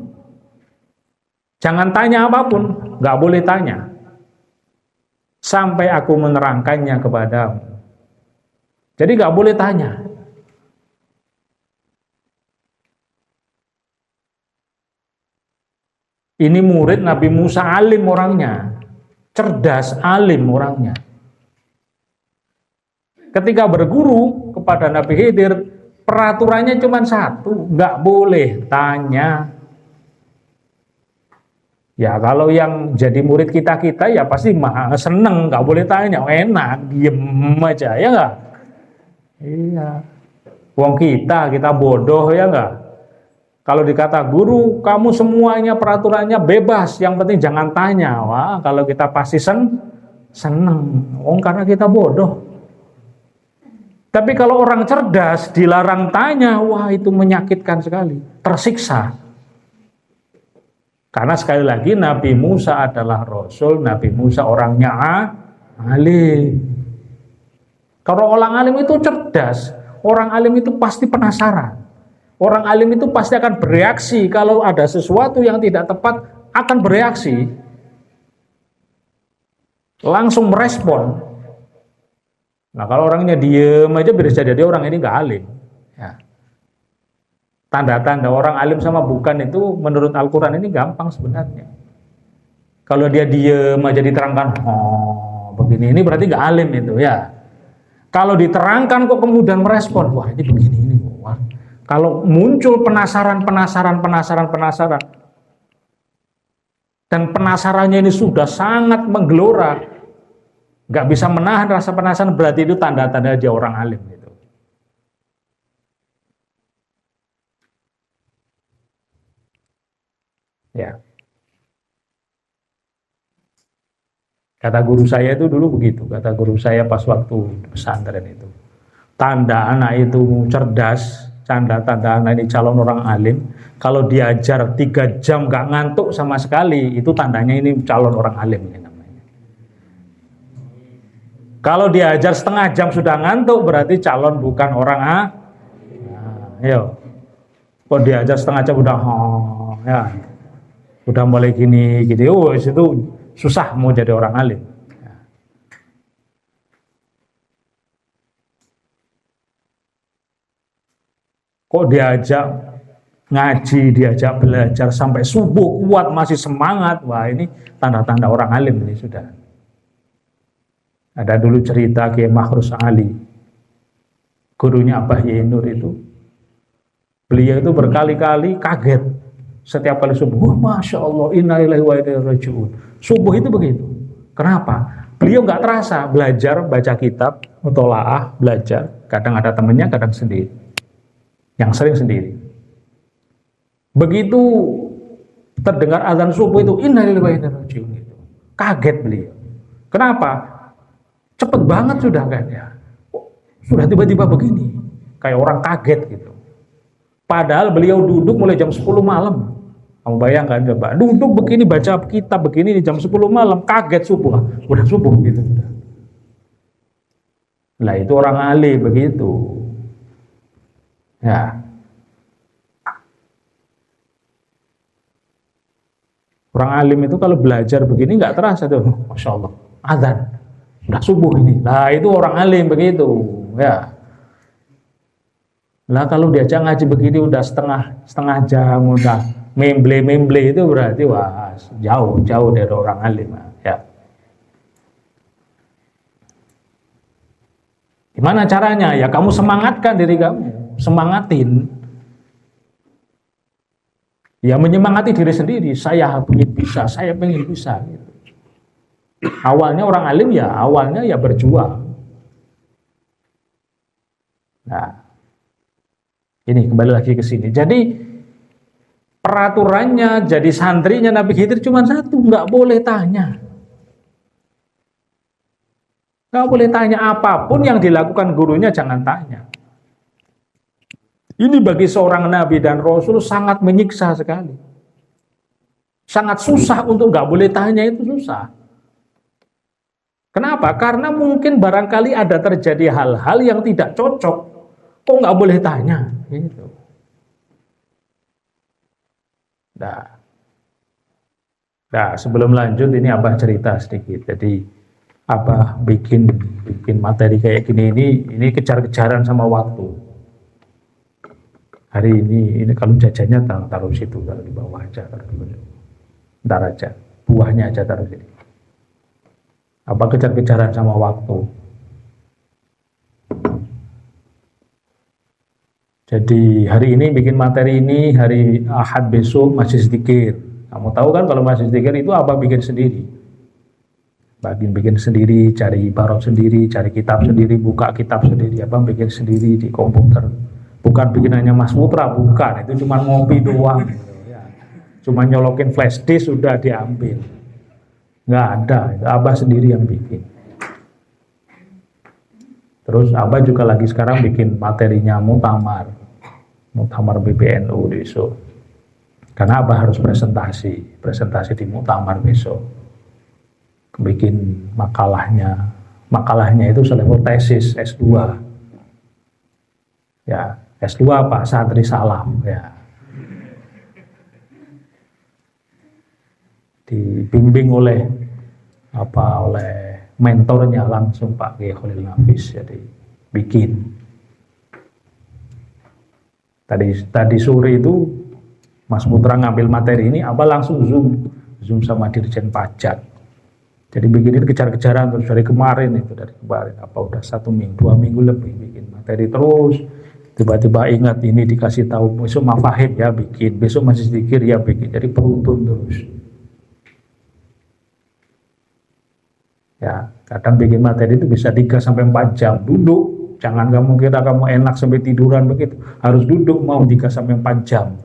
A: Jangan tanya apapun, nggak boleh tanya. Sampai aku menerangkannya kepadamu. Jadi nggak boleh tanya. Ini murid Nabi Musa, alim orangnya, cerdas, alim orangnya. Ketika berguru kepada Nabi Khidir, peraturannya cuma satu, nggak boleh tanya. Ya kalau yang jadi murid kita ya pasti seneng, nggak boleh tanya, enak, diem aja, ya nggak? Iya. Wong kita bodoh, ya nggak? Kalau dikata guru, kamu semuanya peraturannya bebas, yang penting jangan tanya. Wah, kalau kita pasti seneng, karena kita bodoh. Tapi kalau orang cerdas dilarang tanya, wah itu menyakitkan sekali, tersiksa. Karena sekali lagi Nabi Musa adalah Rasul, Nabi Musa orangnya alim. Kalau orang alim itu cerdas, orang alim itu pasti penasaran. Orang alim itu pasti akan bereaksi kalau ada sesuatu yang tidak tepat, akan bereaksi. Langsung merespon. Nah kalau orangnya diem aja bisa jadi orang ini nggak alim. Ya. Tanda-tanda orang alim sama bukan itu menurut Al-Quran ini gampang sebenarnya. Kalau dia diem aja diterangkan, begini, ini berarti nggak alim itu ya. Kalau diterangkan kok kemudian merespon, wah ini begini, ini wah. Kalau muncul penasaran, dan penasarannya ini sudah sangat menggelora, nggak bisa menahan rasa penasaran, berarti itu tanda-tanda dia orang alim gitu. Ya. Kata guru saya itu dulu begitu, kata guru saya pas waktu pesantren itu. Tanda anak itu cerdas, tanda anak ini calon orang alim, kalau diajar 3 jam gak ngantuk sama sekali, itu tandanya ini calon orang alim ini namanya. Kalau diajar setengah jam sudah ngantuk, berarti calon bukan orang ayo. Kalau diajar setengah jam udah ya, udah mulai gini gitu, itu susah mau jadi orang alim. Kok diajak ngaji, diajak belajar sampai subuh kuat, masih semangat, wah ini tanda-tanda orang alim ini sudah. Ada dulu cerita Kiai Makhrus Ali, gurunya Abah Yai Nur itu. Beliau itu berkali-kali kaget setiap kali subuh. Wah, Masya Allah, innalillahi wa inna ilaihi raji'un. Subuh itu begitu. Kenapa? Beliau nggak terasa belajar, baca kitab, mutolaah, belajar. Kadang ada temannya, kadang sendiri. Yang sering sendiri. Begitu terdengar azan subuh itu innalillahi wa inna ilaihi raji'un, kaget beliau. Kenapa? Cepet banget sudah kan ya. Sudah tiba-tiba begini. Kayak orang kaget gitu. Padahal beliau duduk mulai jam 10 malam. Kamu bayangkan coba, duduk begini baca kitab begini di jam 10 malam, kaget subuh. Udah subuh gitu. Lah itu orang alim begitu. Ya. Orang alim itu kalau belajar begini nggak terasa tuh, masya Allah, azan, udah subuh ini. Nah itu orang alim begitu, ya. Lah kalau diajak ngaji begini udah setengah jam, udah memble itu berarti wah jauh dari orang alim, ya. Gimana caranya? Ya kamu semangatkan diri kamu, semangatin. Ya menyemangati diri sendiri, saya pengen bisa gitu. Awalnya orang alim ya, awalnya ya berjuang. Nah, ini kembali lagi ke sini. Jadi peraturannya jadi santrinya Nabi Khidir cuma satu, nggak boleh tanya. Nggak boleh tanya apapun yang dilakukan gurunya jangan tanya. Ini bagi seorang Nabi dan Rasul sangat menyiksa sekali. Sangat susah untuk nggak boleh tanya itu susah. Kenapa? Karena mungkin barangkali ada terjadi hal-hal yang tidak cocok. Kok nggak boleh tanya? Gitu. Nah, sebelum lanjut ini Abah cerita sedikit. Jadi Abah bikin materi kayak gini ini kejar-kejaran sama waktu. Hari ini kalau jajannya taruh situ, taruh di bawah aja, taruh di bawah. Ntar aja, buahnya aja taruh sini. Apa kejar-kejaran sama waktu. Jadi hari ini bikin materi ini, hari Ahad besok masih sedikit. Kamu tahu kan kalau masih sedikit itu apa bikin sendiri. Bikin sendiri, cari ibarat sendiri, cari kitab sendiri, buka kitab sendiri, apa bikin sendiri di komputer. Bukan bikinannya Mas Putra, bukan. Itu cuma ngopi doang. Gitu, ya. Cuma nyolokin flash disk sudah diambil. Nggak ada, itu Abah sendiri yang bikin. Terus Abah juga lagi sekarang bikin materinya Muktamar PBNU besok. Karena Abah harus presentasi di Muktamar besok. Bikin makalahnya itu selevel tesis S2. Ya, S2 Pak Santri Salam ya. Dibimbing oleh mentornya langsung Pak Kiai Khalil Nafis, jadi bikin. Tadi sore itu Mas Putra ngambil materi ini, langsung zoom sama Dirjen Pajak. Jadi bikin ini kejar-kejaran terus dari kemarin udah 1 minggu 2 minggu lebih bikin materi terus. Tiba-tiba ingat ini dikasih tahu besok mafahim ya bikin, besok masih sedikit ya bikin, jadi beruntun terus. Ya, kadang bikin materi itu bisa 3-4 jam duduk, jangan kamu kira kamu enak sampai tiduran begitu, harus duduk mau 3-4 jam.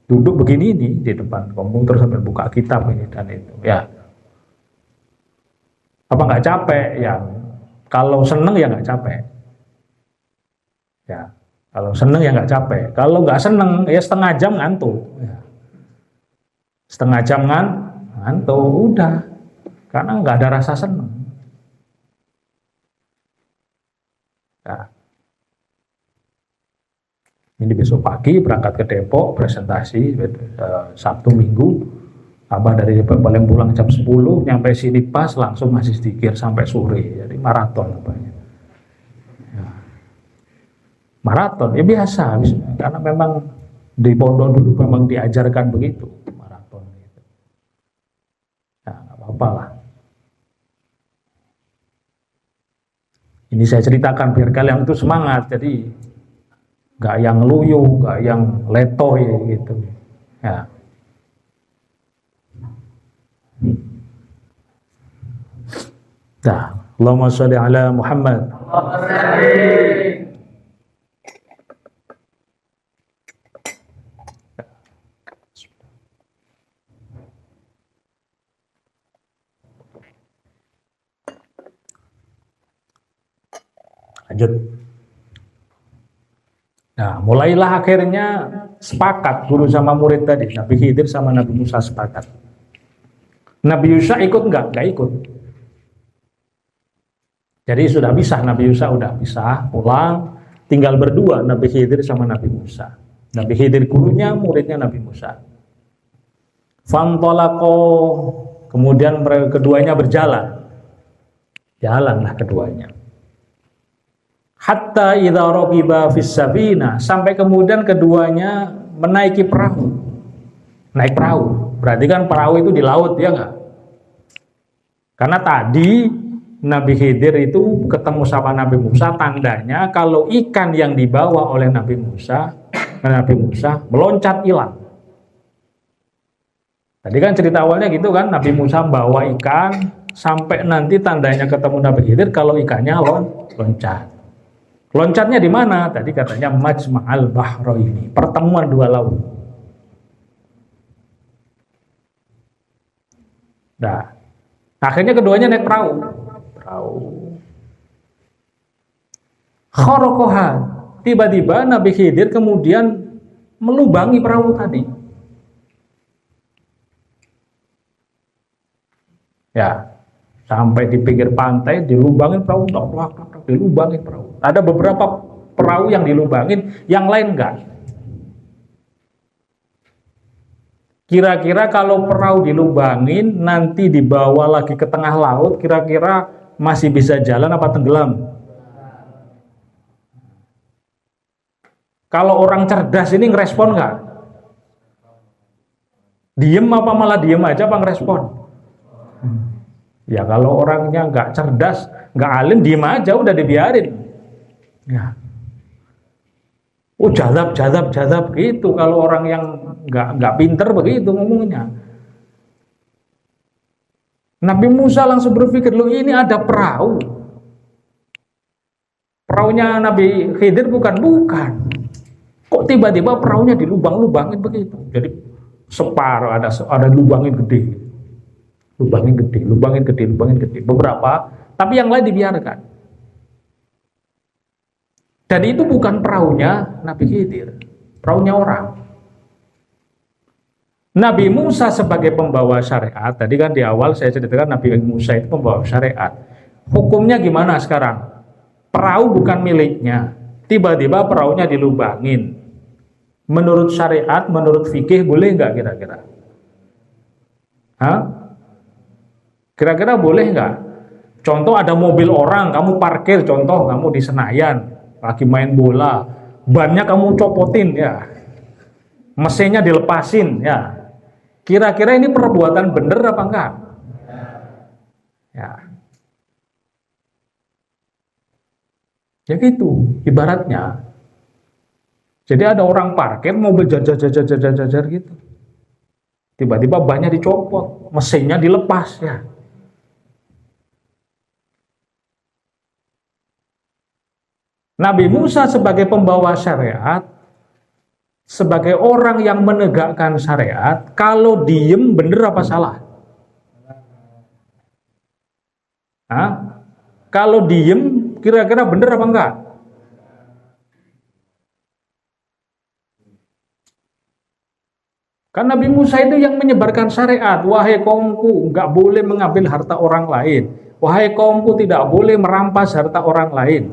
A: Duduk begini ini di depan komputer sambil buka kitab ini dan itu, ya. Apa nggak capek? Ya, kalau seneng ya nggak capek. Ya. Kalau seneng ya nggak capek. Kalau nggak seneng ya setengah jam ngantuk. Ya. Setengah jam ngantuk udah, karena nggak ada rasa seneng. Ya. Ini besok pagi berangkat ke Depok presentasi Sabtu Minggu. Abah dari Depok paling pulang jam 10, nyampe sini pas langsung masih sedikit sampai sore. Jadi maraton abahnya. Maraton ya biasa, karena memang di pondok dulu memang diajarkan begitu maraton gitu. Ya nggak apa-apa lah. Ini saya ceritakan biar kalian itu semangat, jadi nggak yang loyo, nggak yang letoy gitu. Ya. Nah, Allahumma sholli ala Muhammad. Lanjut. Nah, mulailah akhirnya sepakat guru sama murid tadi, Nabi Khidir sama Nabi Musa sepakat. Nabi Musa ikut enggak? Enggak ikut. Jadi sudah pisah, Nabi Musa udah pisah, pulang, tinggal berdua Nabi Khidir sama Nabi Musa. Nabi Khidir gurunya, muridnya Nabi Musa. Fantolako, kemudian keduanya berjalan. Jalanlah keduanya. Hatta idza raqiba fis sabina, sampai kemudian keduanya menaiki perahu. Naik perahu. Berarti kan perahu itu di laut, ya enggak? Karena tadi Nabi Khidir itu ketemu sama Nabi Musa, tandanya kalau ikan yang dibawa oleh Nabi Musa meloncat hilang. Tadi kan cerita awalnya gitu kan, Nabi Musa bawa ikan sampai nanti tandanya ketemu Nabi Khidir kalau ikannya loncat. Loncatnya di mana? Tadi katanya Majma'al Bahraini, pertemuan dua laut. Nah, akhirnya keduanya naik perahu. Khorokoha, tiba-tiba Nabi Khidir kemudian melubangi perahu tadi. Ya, sampai di pinggir pantai dilubangin perahu, dilubangin perahu. Ada beberapa perahu yang dilubangin, yang lain enggak. Kira-kira kalau perahu dilubangin nanti dibawa lagi ke tengah laut, kira-kira masih bisa jalan apa tenggelam? Kalau orang cerdas ini ngerespon nggak? Diem apa malah diem aja apa ngerespon? Ya kalau orangnya nggak cerdas, nggak alim, diem aja udah dibiarin. Ya. Oh jadab gitu. Kalau orang yang nggak pinter begitu ngomongnya. Nabi Musa langsung berpikir, loh ini ada perahu. Perahunya Nabi Khidir bukan. Kok tiba-tiba perahunya dilubang-lubangin begitu? Jadi separuh ada lubangin gede. Lubangin gede. Beberapa, tapi yang lain dibiarkan. Dan itu bukan perahunya Nabi Khidir, perahunya orang. Nabi Musa sebagai pembawa syariat, tadi kan di awal saya ceritakan Nabi Musa itu pembawa syariat. Hukumnya gimana sekarang? Perahu bukan miliknya, tiba-tiba perahunya dilubangin. Menurut syariat, menurut fikih boleh nggak kira-kira? Kira-kira boleh nggak? Contoh ada mobil orang, kamu parkir, contoh kamu di Senayan, lagi main bola, bannya kamu copotin ya, mesinnya dilepasin ya. Kira-kira ini perbuatan bener apa enggak? Ya gitu ibaratnya. Jadi ada orang parkir mobil jajar gitu, tiba-tiba bannya dicopot, mesinnya dilepas ya. Nabi Musa sebagai pembawa syariat, sebagai orang yang menegakkan syariat, kalau diem bener apa salah? Kalau diem kira-kira bener apa enggak? Kan Nabi Musa itu yang menyebarkan syariat. Wahai kaumku, enggak boleh mengambil harta orang lain. Wahai kaumku, tidak boleh merampas harta orang lain.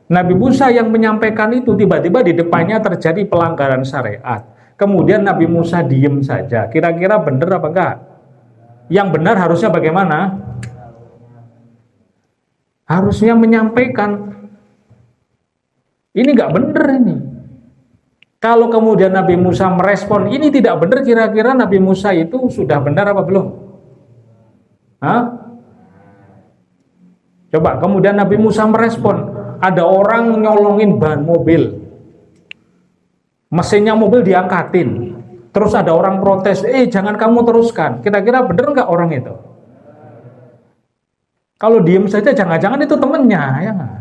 A: Nabi Musa yang menyampaikan itu, tiba-tiba di depannya terjadi pelanggaran syariat. Kemudian Nabi Musa diem saja. Kira-kira benar apa enggak? Yang benar harusnya bagaimana? Harusnya menyampaikan. Ini enggak benar ini. Kalau kemudian Nabi Musa merespon ini tidak benar, kira-kira Nabi Musa itu sudah benar apa belum? Coba kemudian Nabi Musa merespon, ada orang nyolongin ban mobil, mesinnya mobil diangkatin, terus ada orang protes, jangan kamu teruskan. Kira-kira bener nggak orang itu? Kalau diem saja, jangan-jangan itu temennya, ya nggak?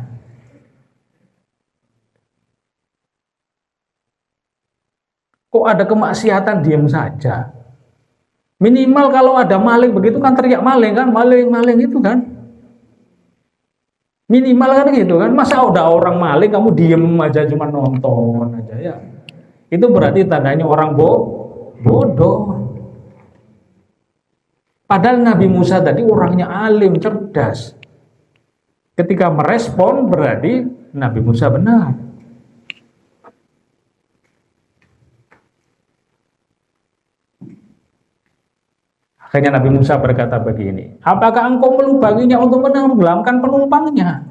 A: Kok ada kemaksiatan diem saja? Minimal kalau ada maling begitu kan teriak maling kan, maling itu kan. Minimal kan gitu kan. Masa udah orang maling kamu diem aja cuma nonton aja ya. Itu berarti tandanya orang bodoh. Padahal Nabi Musa tadi orangnya alim, cerdas. Ketika merespon berarti Nabi Musa benar. Akhirnya Nabi Musa berkata begini, apakah engkau melubanginya untuk menenggelamkan penumpangnya?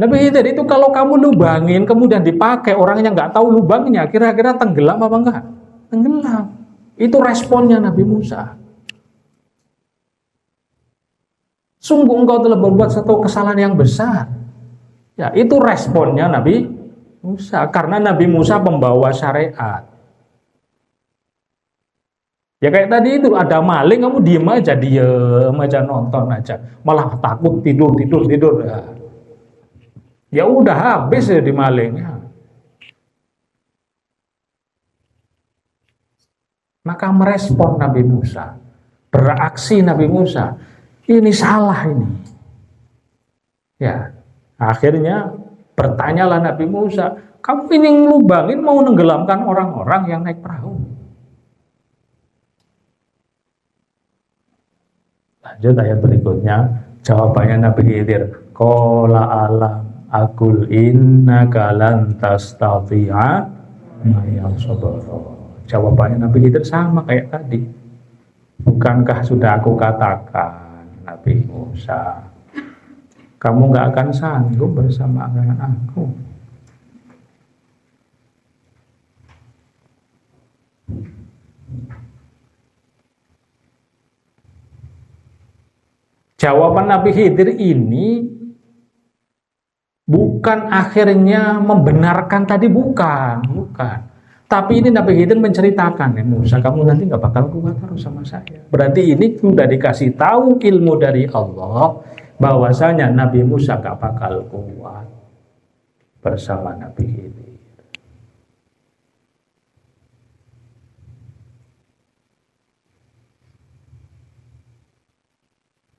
A: Nabi Khidir itu kalau kamu lubangin kemudian dipakai orangnya nggak tahu lubangnya, kira-kira tenggelam apa enggak? Tenggelam. Itu responnya Nabi Musa. Sungguh engkau telah berbuat satu kesalahan yang besar. Ya, itu responnya Nabi Musa. Karena Nabi Musa pembawa syariat. Ya kayak tadi itu, ada maling, kamu diem aja nonton aja. Malah takut tidur. Ya udah habis ya di malingnya. Maka merespon Nabi Musa. Beraksi Nabi Musa. Ini salah ini. Ya, akhirnya bertanyalah Nabi Musa, kamu ini ngelubangin mau nenggelamkan orang-orang yang naik perahu. Lanjut ayat berikutnya, jawabannya Nabi Khidir, qala alam aqul innaka lan tastati'a ma'iyal sabra. Jawabannya Nabi Khidir sama kayak tadi. Bukankah sudah aku katakan Nabi Musa, kamu gak akan sanggup bersama dengan aku. Jawaban Nabi Khidir ini bukan akhirnya membenarkan tadi, bukan. Tapi ini Nabi Khidir menceritakan, Musa kamu nanti gak bakal kuat harus sama saya. Berarti ini sudah dikasih tahu ilmu dari Allah bahwasanya Nabi Musa gak bakal kuat bersama Nabi Khidir.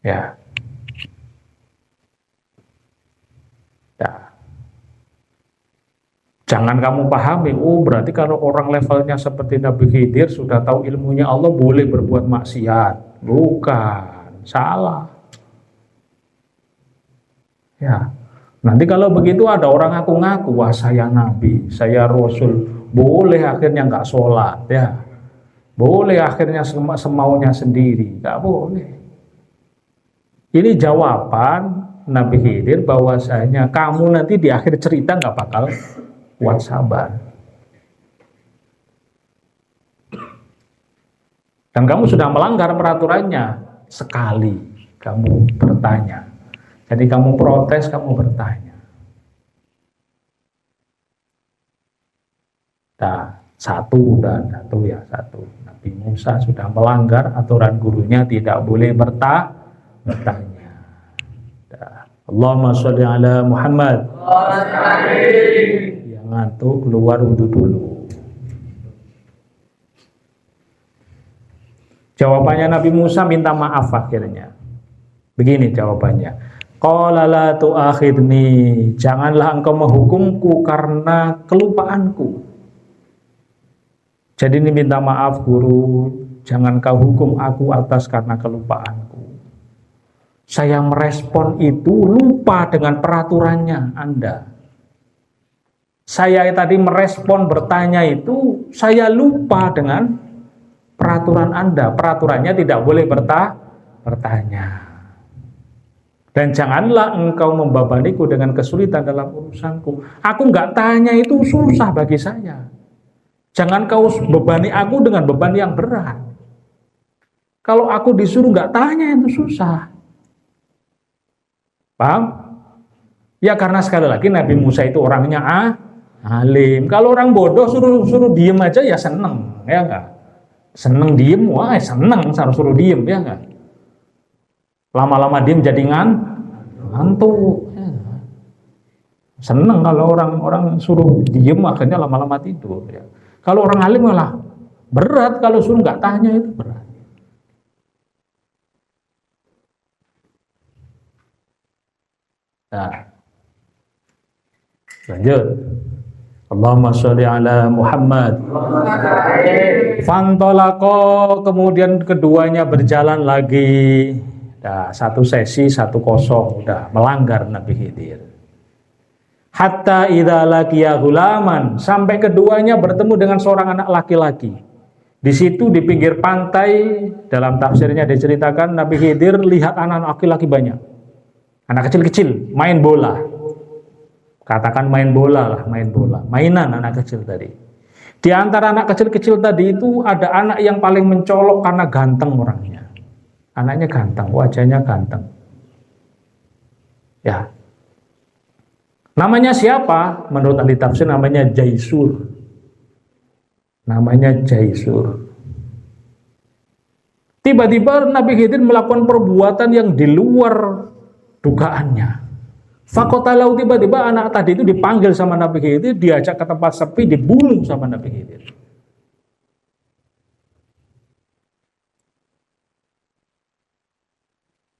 A: Ya. Nah. Jangan kamu pahami, berarti kalau orang levelnya seperti Nabi Khidir sudah tahu ilmunya Allah boleh berbuat maksiat. Bukan, salah. Ya. Nanti kalau begitu ada orang ngaku-ngaku, wah saya Nabi, saya Rasul, boleh akhirnya nggak sholat, ya. Boleh akhirnya semaunya sendiri, nggak boleh. Ini jawaban Nabi Khidir bahwasanya kamu nanti di akhir cerita nggak bakal kuat sabar. Dan kamu sudah melanggar peraturannya sekali kamu bertanya. Jadi kamu protes, kamu bertanya. Nah, satu. Nabi Musa sudah melanggar aturan gurunya, tidak boleh bertanya. Allahumma sholli ala Muhammad. Yang ngantuk keluar wudhu dulu. Jawabannya Nabi Musa minta maaf akhirnya. Begini jawabannya. Qala la tu'akhidni, janganlah engkau menghukumku karena kelupaanku. Jadi ini minta maaf guru, jangan kau hukum aku atas karena kelupaanku. Saya merespon itu lupa dengan peraturannya Anda. Saya tadi merespon bertanya itu, saya lupa dengan peraturan Anda. Peraturannya tidak boleh bertanya. Dan janganlah engkau membebaniku dengan kesulitan dalam urusanku. Aku nggak tanya itu susah bagi saya. Jangan kau bebani aku dengan beban yang berat. Kalau aku disuruh nggak tanya itu susah. Paham? Ya karena sekali lagi Nabi Musa itu orangnya alim. Kalau orang bodoh suruh diem aja ya seneng, ya enggak? Seneng diem, wah seneng suruh diem, ya enggak? Lama-lama diem jadi ngantuk. Ya. Seneng kalau orang suruh diem akhirnya lama-lama tidur. Ya. Kalau orang alim malah berat, kalau suruh nggak tanya itu berat. Nah, lanjut. Allahumma sholli ala Muhammad. Fantolako, kemudian keduanya berjalan lagi. Nah, satu sesi, 1-0, udah melanggar Nabi Khidir. Hatta idza laqiya gulaman, sampai keduanya bertemu dengan seorang anak laki-laki. Di situ di pinggir pantai, dalam tafsirnya diceritakan Nabi Khidir lihat anak laki-laki banyak. Anak kecil-kecil main bola. Katakan main bola lah, main bola. Mainan anak kecil tadi. Di antara anak kecil-kecil tadi itu ada anak yang paling mencolok karena ganteng orangnya. Anaknya ganteng, wajahnya ganteng. Ya. Namanya siapa? Menurut ahli tafsir namanya Jaisur. Namanya Jaisur. Tiba-tiba Nabi Khidir melakukan perbuatan yang di luar dugaannya. Fakotalau, tiba-tiba anak tadi itu dipanggil sama Nabi Khidir, diajak ke tempat sepi, dibunuh sama Nabi Khidir.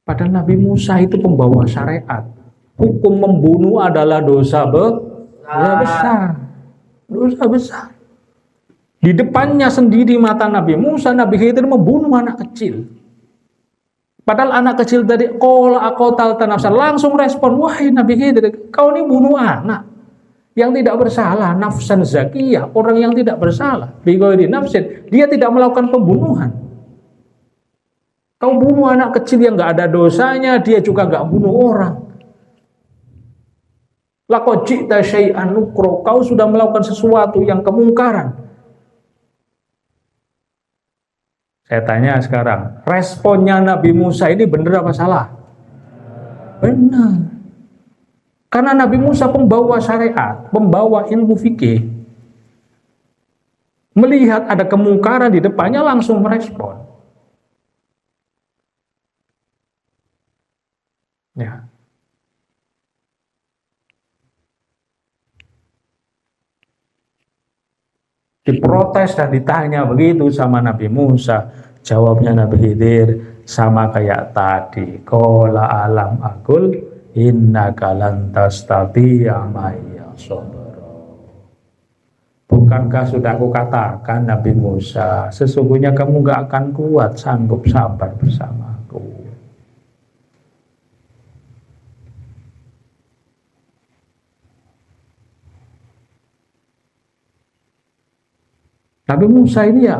A: Padahal Nabi Musa itu pembawa syariat. Hukum membunuh adalah dosa besar. Dosa besar. Di depannya sendiri mata Nabi Musa, Nabi Khidir membunuh anak kecil. Padahal anak kecil tadi qala aqatalta nafsan, langsung respon, wahai Nabi Khidir, kau ini bunuh anak yang tidak bersalah, nafsan zakiyah, orang yang tidak bersalah, bighairi nafsin, dia tidak melakukan pembunuhan. Kau bunuh anak kecil yang nggak ada dosanya, dia juga nggak bunuh orang. Laqad ji'ta syai'an nukra, kau sudah melakukan sesuatu yang kemungkaran. Saya tanya sekarang, responnya Nabi Musa ini benar apa salah? Benar. Karena Nabi Musa pembawa syariat, pembawa ilmu fikih. Melihat ada kemungkaran di depannya langsung merespon. Ya. Diprotes dan ditanya begitu sama Nabi Musa, jawabnya Nabi Khidir sama kayak tadi, qala alam aqul innaka lan tastati'a ma'iya sabra. Bukankah sudah aku katakan Nabi Musa, sesungguhnya kamu gak akan kuat sanggup sabar bersamaku. Nabi Musa ini ya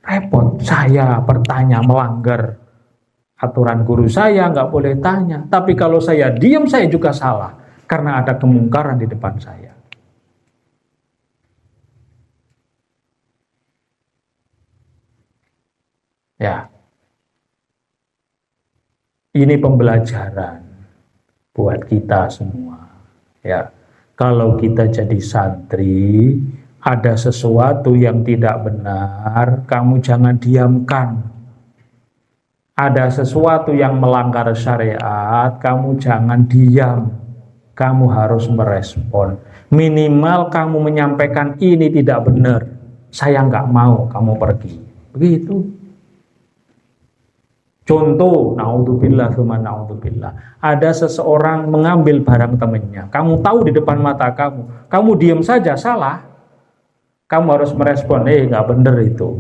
A: repot, saya bertanya melanggar aturan guru saya, nggak boleh tanya. Tapi kalau saya diam saya juga salah, karena ada kemungkaran di depan saya. Ya, ini pembelajaran buat kita semua. Ya, kalau kita jadi santri, ada sesuatu yang tidak benar, kamu jangan diamkan. Ada sesuatu yang melanggar syariat, kamu jangan diam. Kamu harus merespon. Minimal kamu menyampaikan ini tidak benar. Saya nggak mau kamu pergi. Begitu. Contoh, naudzubillah tsumma naudzubillah. Ada seseorang mengambil barang temannya. Kamu tahu di depan mata kamu. Kamu diam saja, salah. Kamu harus merespon, nggak bener itu.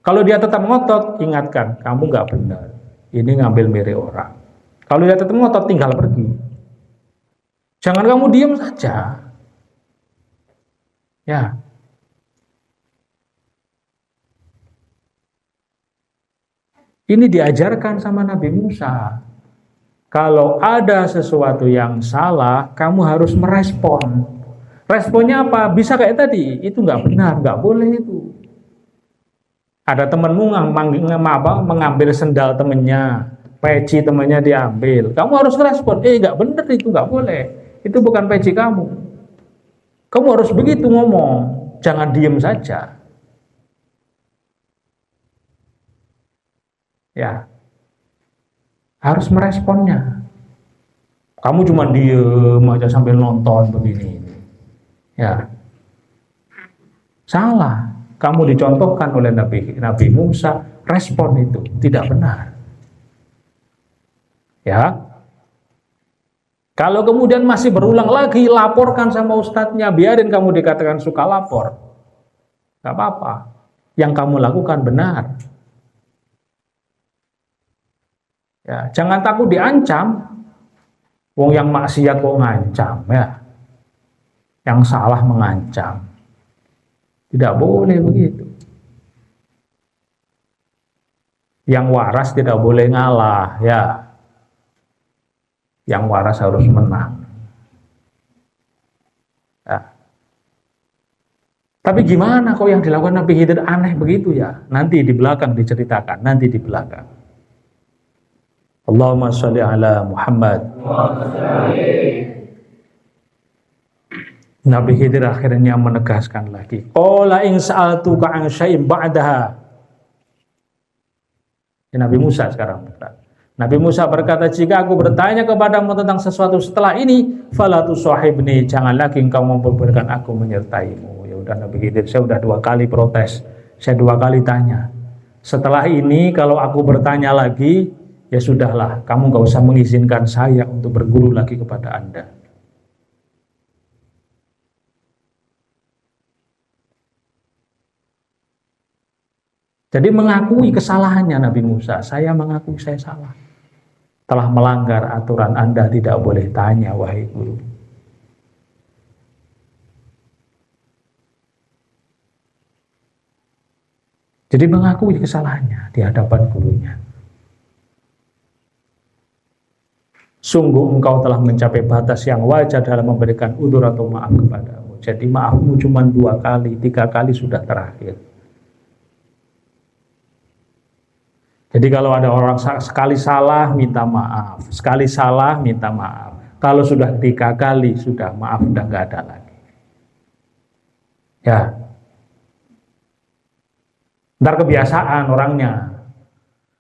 A: Kalau dia tetap ngotot, ingatkan, kamu nggak bener. Ini ngambil milik orang. Kalau dia tetap ngotot, tinggal pergi. Jangan kamu diam saja. Ya. Ini diajarkan sama Nabi Musa. Kalau ada sesuatu yang salah, kamu harus merespon. Responnya apa? Bisa kayak tadi, itu nggak benar, nggak boleh itu. Ada temenmu mengambil sendal temennya, peci temennya diambil. Kamu harus respon, nggak benar itu, nggak boleh. Itu bukan peci kamu. Kamu harus begitu ngomong, jangan diem saja. Ya, harus meresponnya. Kamu cuma diem aja sambil nonton begini. Ya, salah. Kamu dicontohkan oleh Nabi Musa, respon itu tidak benar. Ya, Kalau kemudian masih berulang lagi, laporkan sama ustadznya, biarin kamu dikatakan suka lapor. Gak apa-apa. Yang kamu lakukan benar. Ya, jangan takut diancam. Wong yang maksiat kok ngancam ya. Yang salah mengancam. Tidak boleh begitu. Yang waras tidak boleh ngalah ya. Yang waras harus menang. Ya. Tapi gimana kok yang dilakukan Nabi Khidir aneh begitu ya? Nanti di belakang diceritakan, nanti di belakang. Allahumma sholli ala Muhammad. Nabi Khidir akhirnya menegaskan lagi. Qala in sa'altuka an syai'in ba'daha. Nabi Musa sekarang. Nabi Musa berkata, jika aku bertanya kepadamu tentang sesuatu setelah ini, fala tusahibni, jangan lagi engkau memperbolehkan aku menyertaimu. Ya udah Nabi Khidir, saya udah 2 kali protes, saya 2 kali tanya. Setelah ini kalau aku bertanya lagi, ya sudahlah, kamu gak usah mengizinkan saya untuk berguru lagi kepada Anda. Jadi mengakui kesalahannya Nabi Musa, saya mengakui saya salah. Telah melanggar aturan Anda tidak boleh tanya, wahai guru. Jadi mengakui kesalahannya di hadapan gurunya. Sungguh engkau telah mencapai batas yang wajar dalam memberikan udzur atau maaf kepadamu. Jadi maafmu cuma 2 kali, 3 kali sudah terakhir. Jadi kalau ada orang sekali salah minta maaf, sekali salah minta maaf. Kalau sudah 3 kali sudah maaf udah nggak ada lagi. Ya, ntar kebiasaan orangnya.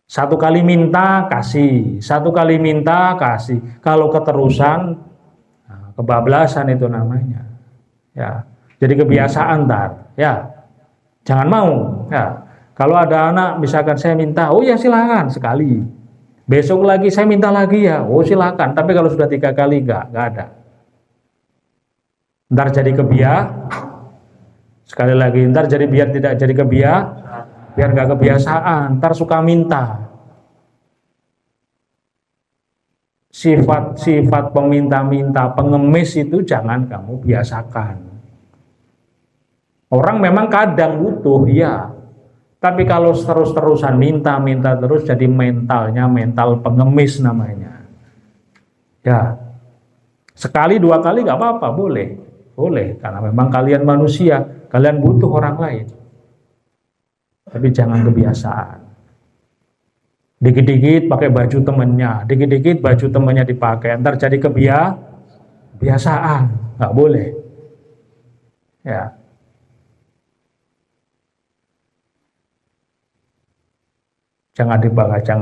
A: 1 kali minta kasih, 1 kali minta kasih. Kalau keterusan, nah, kebablasan itu namanya. Ya, jadi kebiasaan ntar. Ya, jangan mau. Ya. Kalau ada anak, misalkan saya minta, oh ya silakan sekali. Besok lagi saya minta lagi ya, oh silakan. Tapi kalau sudah 3 kali enggak ada. Ntar jadi sekali lagi, ntar jadi biar tidak jadi biar enggak kebiasaan. Ntar suka minta. Sifat peminta-minta, pengemis itu jangan kamu biasakan. Orang memang kadang butuh, ya. Tapi kalau terus-terusan minta terus, jadi mentalnya mental pengemis namanya. Ya, sekali 2 kali nggak apa-apa, boleh, karena memang kalian manusia, kalian butuh orang lain. Tapi jangan kebiasaan. Dikit-dikit pakai baju temennya, dikit-dikit baju temennya dipakai, ntar jadi kebiasaan, nggak boleh. Ya. Jangan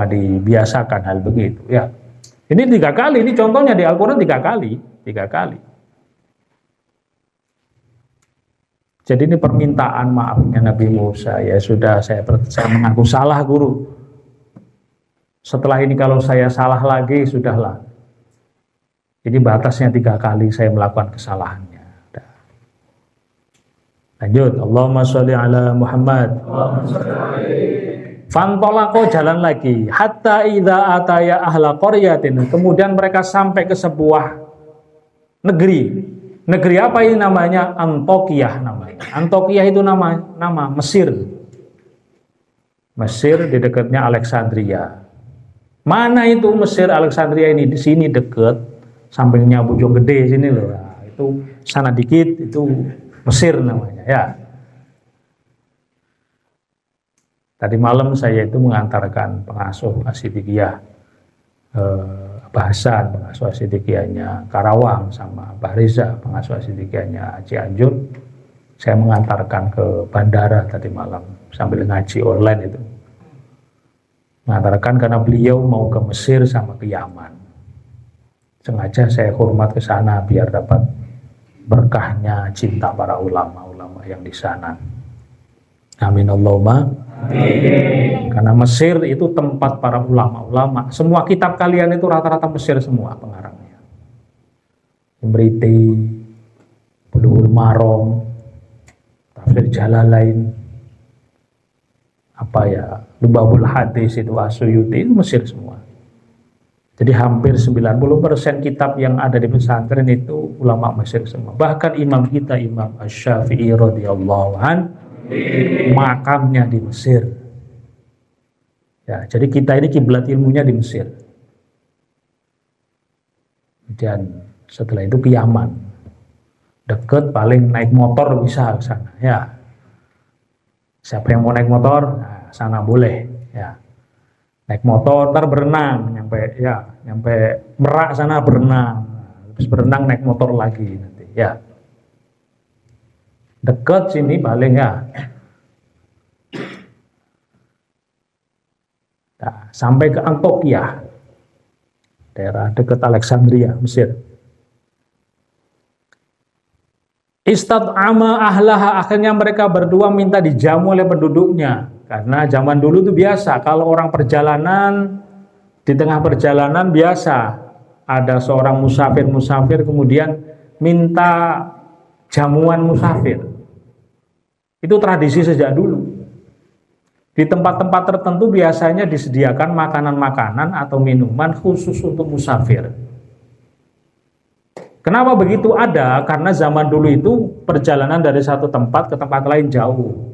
A: dibiasakan hal begitu. Ya, ini 3 kali. Ini contohnya di Al-Quran 3 kali. Jadi ini permintaan maafnya Nabi Musa. Ya sudah, saya mengaku salah guru. Setelah ini kalau saya salah lagi, sudahlah. Jadi batasnya 3 kali saya melakukan kesalahannya. Lanjut. Allahumma sholli ala Muhammad. Fantolako jalan lagi, hatta idza ataya ahla qaryatin. Kemudian mereka sampai ke sebuah negeri. Negeri apa ini namanya? Antokiyah namanya. Antokiyah itu nama Mesir. Mesir di dekatnya Alexandria. Mana itu Mesir Alexandria ini? Di sini dekat, sampingnya Bojonggede sini loh. Nah, itu sana dikit itu Mesir namanya ya. Tadi malam saya itu mengantarkan pengasuh Asidikiyah Bahasan, pengasuh Asidikiyahnya Karawang, sama Mbah Reza, pengasuh Asidikiyahnya Cianjur. Saya mengantarkan ke bandara tadi malam sambil ngaji online itu. Mengantarkan karena beliau mau ke Mesir sama ke Yaman. Sengaja saya hormat ke sana biar dapat berkahnya cinta para ulama-ulama yang di sana. Amin Allahumma. Karena Mesir itu tempat para ulama-ulama. Semua kitab kalian itu rata-rata Mesir semua pengarangnya. Imriti, Bulughul Maram, Tafsir Jalalain, Lubabul Hadis itu As-Suyuti, itu Mesir semua. Jadi hampir 90% kitab yang ada di pesantren itu ulama Mesir semua. Bahkan imam kita, Imam Asy-Syafi'i radhiyallahu an, makamnya di Mesir. Ya, jadi kita ini kiblat ilmunya di Mesir. Dan setelah itu ke Yaman. Deket, paling naik motor bisa ke sana. Ya. Siapa yang mau naik motor, nah, sana boleh. Ya. Naik motor, ntar berenang, nyampe Merak sana berenang, terus berenang naik motor lagi nanti, ya. Deket sini paling ya. Nah, sampai ke Antioquia, daerah dekat Alexandria, Mesir. Istad'ama ahlaha, akhirnya mereka berdua minta dijamu oleh penduduknya. Karena zaman dulu itu biasa, kalau orang perjalanan, di tengah perjalanan biasa, ada seorang musafir kemudian minta jamuan musafir. Itu tradisi sejak dulu. Di tempat-tempat tertentu biasanya disediakan makanan-makanan atau minuman khusus untuk musafir. Kenapa begitu ada? Karena zaman dulu itu perjalanan dari satu tempat ke tempat lain jauh.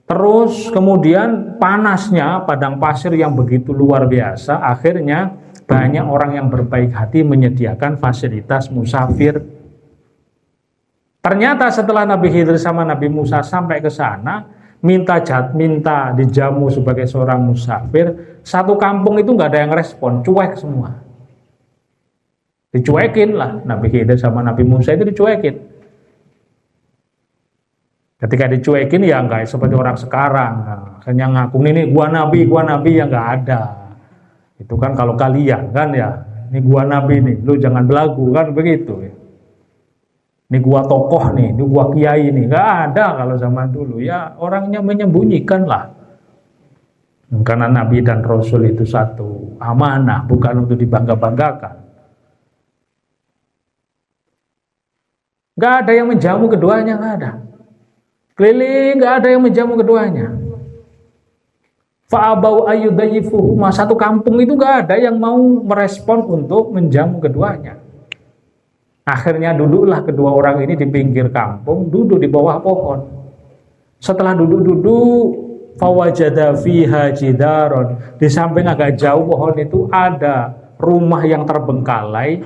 A: Terus kemudian panasnya padang pasir yang begitu luar biasa, akhirnya banyak orang yang berbaik hati menyediakan fasilitas musafir. Ternyata setelah Nabi Khidir sama Nabi Musa sampai ke sana, minta dijamu sebagai seorang musafir, satu kampung itu nggak ada yang respon, cuek semua. Dicuekin lah, Nabi Khidir sama Nabi Musa itu dicuekin. Ketika dicuekin ya nggak seperti orang sekarang, hanya ngaku ini gua nabi ya nggak ada. Itu kan kalau kalian kan ya, ini gua nabi nih, lu jangan belagu kan begitu ya. Ini gua tokoh nih, ini gua kiai nih, nggak ada kalau zaman dulu ya, orangnya menyembunyikan lah. Karena nabi dan rasul itu satu amanah, bukan untuk dibangga-banggakan. Nggak ada yang menjamu keduanya, nggak ada. Keliling nggak ada yang menjamu keduanya. Fa'abau ayyudayifuhuma, satu kampung itu nggak ada yang mau merespon untuk menjamu keduanya. Akhirnya duduklah kedua orang ini di pinggir kampung, duduk di bawah pohon. Setelah duduk-duduk, fawajada fiha jidaron, di samping agak jauh pohon itu ada rumah yang terbengkalai.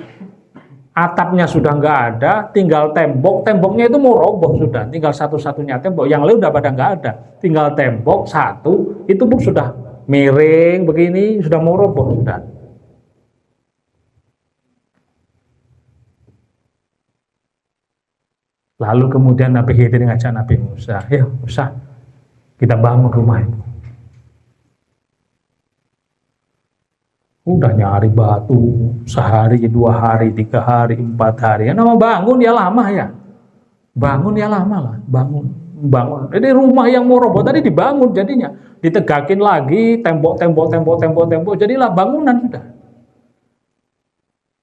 A: Atapnya sudah nggak ada, tinggal temboknya itu mau roboh sudah, tinggal satu-satunya tembok, yang lain udah pada nggak ada, tinggal tembok satu, itu pun sudah miring begini, sudah mau roboh sudah. Lalu kemudian Nabi Khidir ngajak Nabi Musa, ya Musa, kita bangun rumah itu. Udah nyari batu sehari, 2 hari, 3 hari, 4 hari. Nama bangun ya lama ya. Bangun ya lama lah, bangun. Ini rumah yang mau roboh tadi dibangun jadinya. Ditegakin lagi tembok, jadilah bangunan sudah.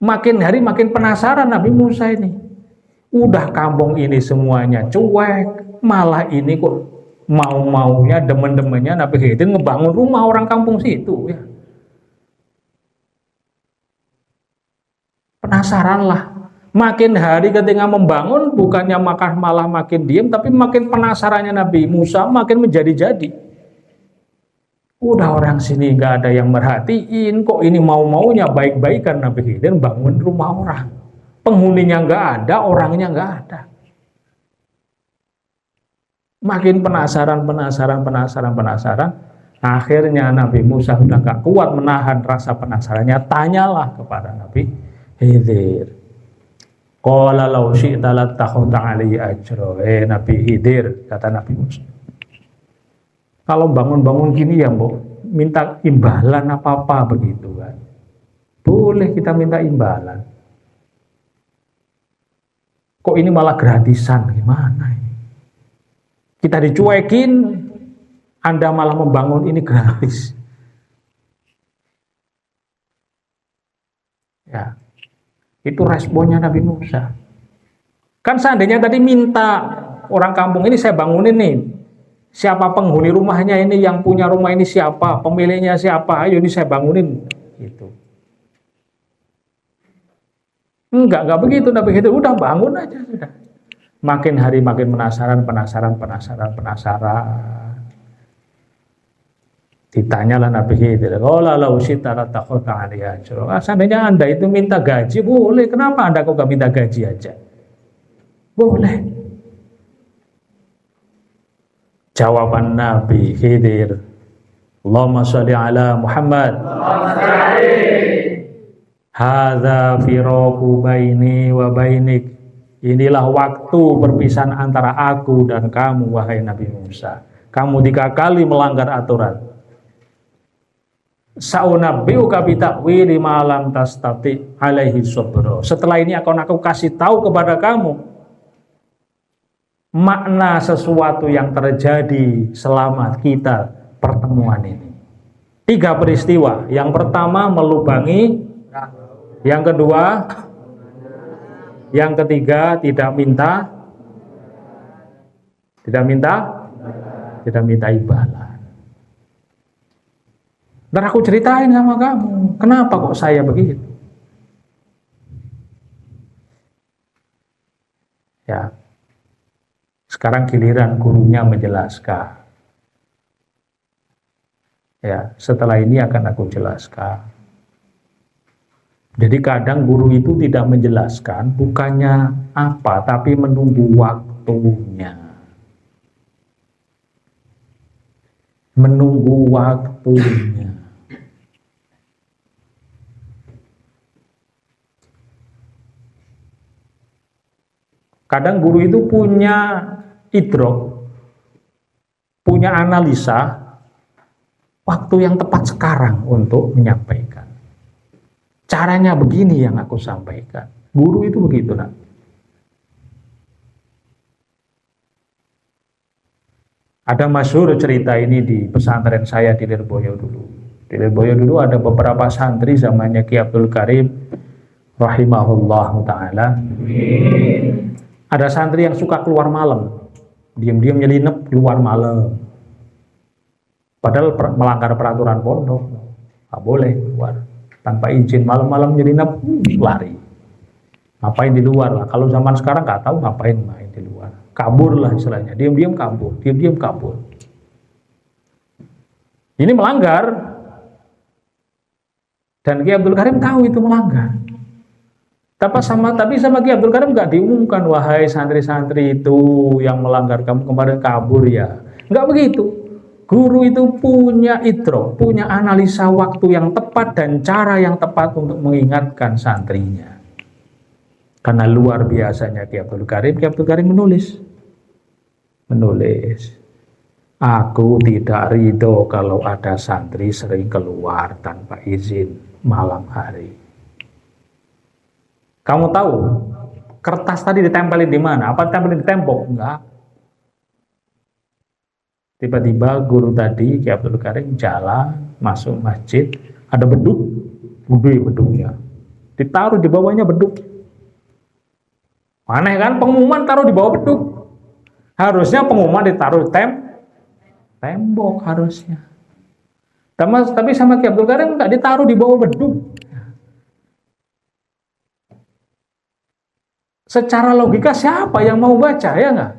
A: Makin hari makin penasaran Nabi Musa ini. Udah kampung ini semuanya cuek, malah ini kok mau-maunya, demen-demennya Nabi Khidir ngebangun rumah orang kampung situ ya. Penasaran lah, makin hari ketika membangun bukannya malah makin diam, tapi makin penasarannya Nabi Musa makin menjadi-jadi. Udah orang sini nggak ada yang merhatiin, kok ini mau-maunya baik-baikan Nabi Khidir bangun rumah orang. Penghuninya nggak ada, orangnya nggak ada. Makin penasaran. Akhirnya Nabi Musa sudah nggak kuat menahan rasa penasarannya, tanyalah kepada Nabi Khidir. Qala law syi'ta lattakhadha 'alayya ajra. Nabi Khidir, kata Nabi Musa, kalau bangun-bangun gini ya Mbok, minta imbalan apa-apa begitu kan. Boleh kita minta imbalan. Kok ini malah gratisan, gimana ini? Kita dicuekin, Anda malah membangun ini gratis. Ya. Itu responnya Nabi Musa. Kan seandainya tadi minta orang kampung ini saya bangunin nih. Siapa penghuni rumahnya ini, yang punya rumah ini siapa, pemiliknya siapa, ayo ini saya bangunin. Gitu. Enggak begitu, Nabi Khidir udah bangun aja sudah. Makin hari makin penasaran. Ditanyalah Nabi Khidir, "Qala law syi'ta latakhadta 'alayya ajra." Seandainya Anda itu minta gaji, boleh. Kenapa Anda kok gak minta gaji aja? Boleh. Jawaban Nabi Khidir, Allahumma sholli ala Muhammad. Hadza firaqu baini wa bainik. Inilah waktu perpisahan antara aku dan kamu, wahai Nabi Musa. Kamu 3 kali melanggar aturan. Sa'unabbi'uka bita'wili ma lam tastati' alaihi sabra. Setelah ini akan aku kasih tahu kepada kamu makna sesuatu yang terjadi selama kita pertemuan ini. 3 peristiwa. Yang pertama melubangi, yang kedua, yang ketiga tidak minta imbalan. Dan aku ceritain sama kamu, kenapa kok saya begitu? Ya. Sekarang giliran gurunya menjelaskan. Ya, setelah ini akan aku jelaskan. Jadi kadang guru itu tidak menjelaskan, bukannya apa, tapi menunggu waktunya. Menunggu waktunya. Kadang guru itu punya idrok, punya analisa waktu yang tepat sekarang untuk menyampaikan. Caranya begini yang aku sampaikan. Guru itu begitu, nak. Ada masyhur cerita ini di pesantren saya di Lirboyo dulu. Di Lirboyo dulu ada beberapa santri zamannya Ki Abdul Karim rahimahullah ta'ala. Ada santri yang suka keluar malam. Diam-diam nyelinap keluar malam. Padahal melanggar peraturan pondok. Nggak boleh keluar tanpa izin. Malam-malam nyelinap lari. Ngapain di luar lah. Kalau zaman sekarang nggak tahu ngapain main di luar. Kabur lah istilahnya. Diam-diam kabur. Diam-diam kabur. Ini melanggar. Dan Ki Abdul Karim tahu itu melanggar. Tapi sama Ki Abdul Karim nggak diumumkan, wahai santri-santri itu yang melanggar kamu kemarin kabur ya. Nggak begitu. Guru itu punya idrok, punya analisa waktu yang tepat dan cara yang tepat untuk mengingatkan santrinya. Karena luar biasanya Ki Abdul Karim menulis. Aku tidak ridho kalau ada santri sering keluar tanpa izin malam hari. Kamu tahu kertas tadi ditempelin di mana? Apa ditempelin di tembok? Enggak. Tiba-tiba guru tadi Ki Abdul Karim jalan masuk masjid, ada beduk, gede beduknya. Ditaruh di bawahnya beduk. Aneh kan, pengumuman taruh di bawah beduk. Harusnya pengumuman ditaruh tembok harusnya. Tapi sama Ki Abdul Karim enggak, ditaruh di bawah beduk. Secara logika siapa yang mau baca, ya enggak?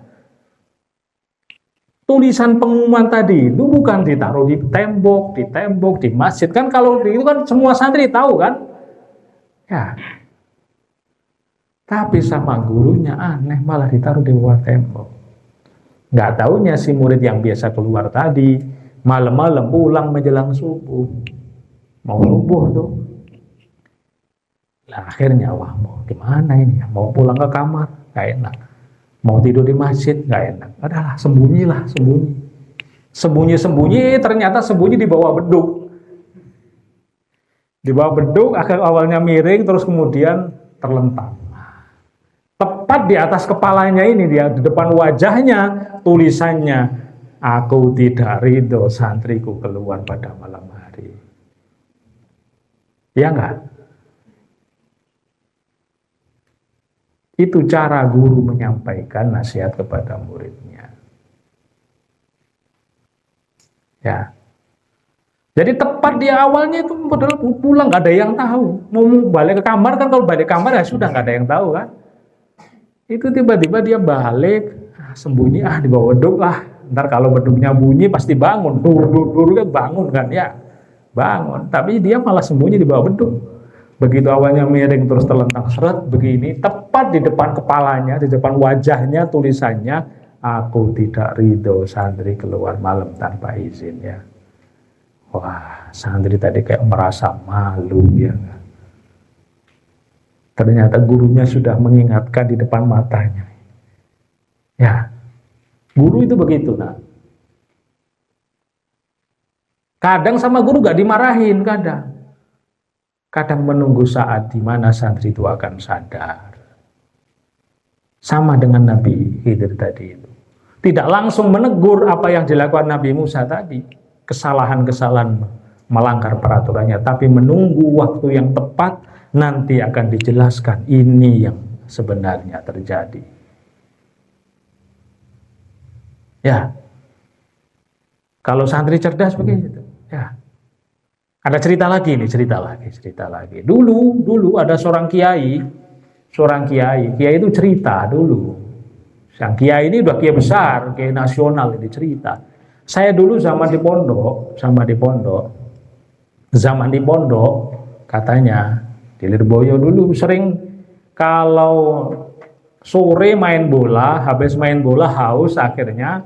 A: Tulisan pengumuman tadi itu bukan ditaruh di tembok, di masjid. Kan kalau itu kan semua santri tahu kan? Ya. Tapi sama gurunya aneh, malah ditaruh di bawah tembok. Nggak taunya si murid yang biasa keluar tadi, malam-malam pulang menjelang subuh. Mau subuh tuh. Nah, akhirnya wah mau gimana ini ya, mau pulang ke kamar gak enak, mau tidur di masjid gak enak, adalah sembunyi ternyata sembunyi di bawah beduk, awalnya miring terus kemudian terlentang tepat di atas kepalanya ini, dia di depan wajahnya tulisannya, aku tidak ridho santriku keluar pada malam hari. Ya enggak? Itu cara guru menyampaikan nasihat kepada muridnya. Ya. Jadi tepat di awalnya itu padahal pulang nggak ada yang tahu. Mau balik ke kamar kan, kalau balik ke kamar ya sudah nggak ada yang tahu kan. Itu tiba-tiba dia balik, sembunyi di bawah beduk lah. Ntar kalau beduknya bunyi pasti bangun, dur kan bangun kan ya. Bangun, tapi dia malah sembunyi di bawah beduk. Begitu awalnya miring terus terlentang seret begini, tepat di depan kepalanya, di depan wajahnya tulisannya, aku tidak ridho santri keluar malam tanpa izin ya. Wah, santri tadi kayak merasa malu ya. Ternyata gurunya sudah mengingatkan di depan matanya. Ya, guru itu begitu nah. Kadang sama guru gak dimarahin kadang. Kadang menunggu saat di mana santri itu akan sadar. Sama dengan Nabi Khidir tadi itu. Tidak langsung menegur apa yang dilakukan Nabi Musa tadi. Kesalahan-kesalahan melanggar peraturannya. Tapi menunggu waktu yang tepat, nanti akan dijelaskan ini yang sebenarnya terjadi. Ya. Kalau santri cerdas begitu. Ya. Ada cerita lagi nih, cerita lagi. Dulu ada seorang kiai itu cerita dulu. Sang kiai ini udah kiai besar, kiai nasional ini cerita. Saya dulu zaman di pondok, katanya di Lirboyo dulu sering kalau sore main bola, habis main bola haus, akhirnya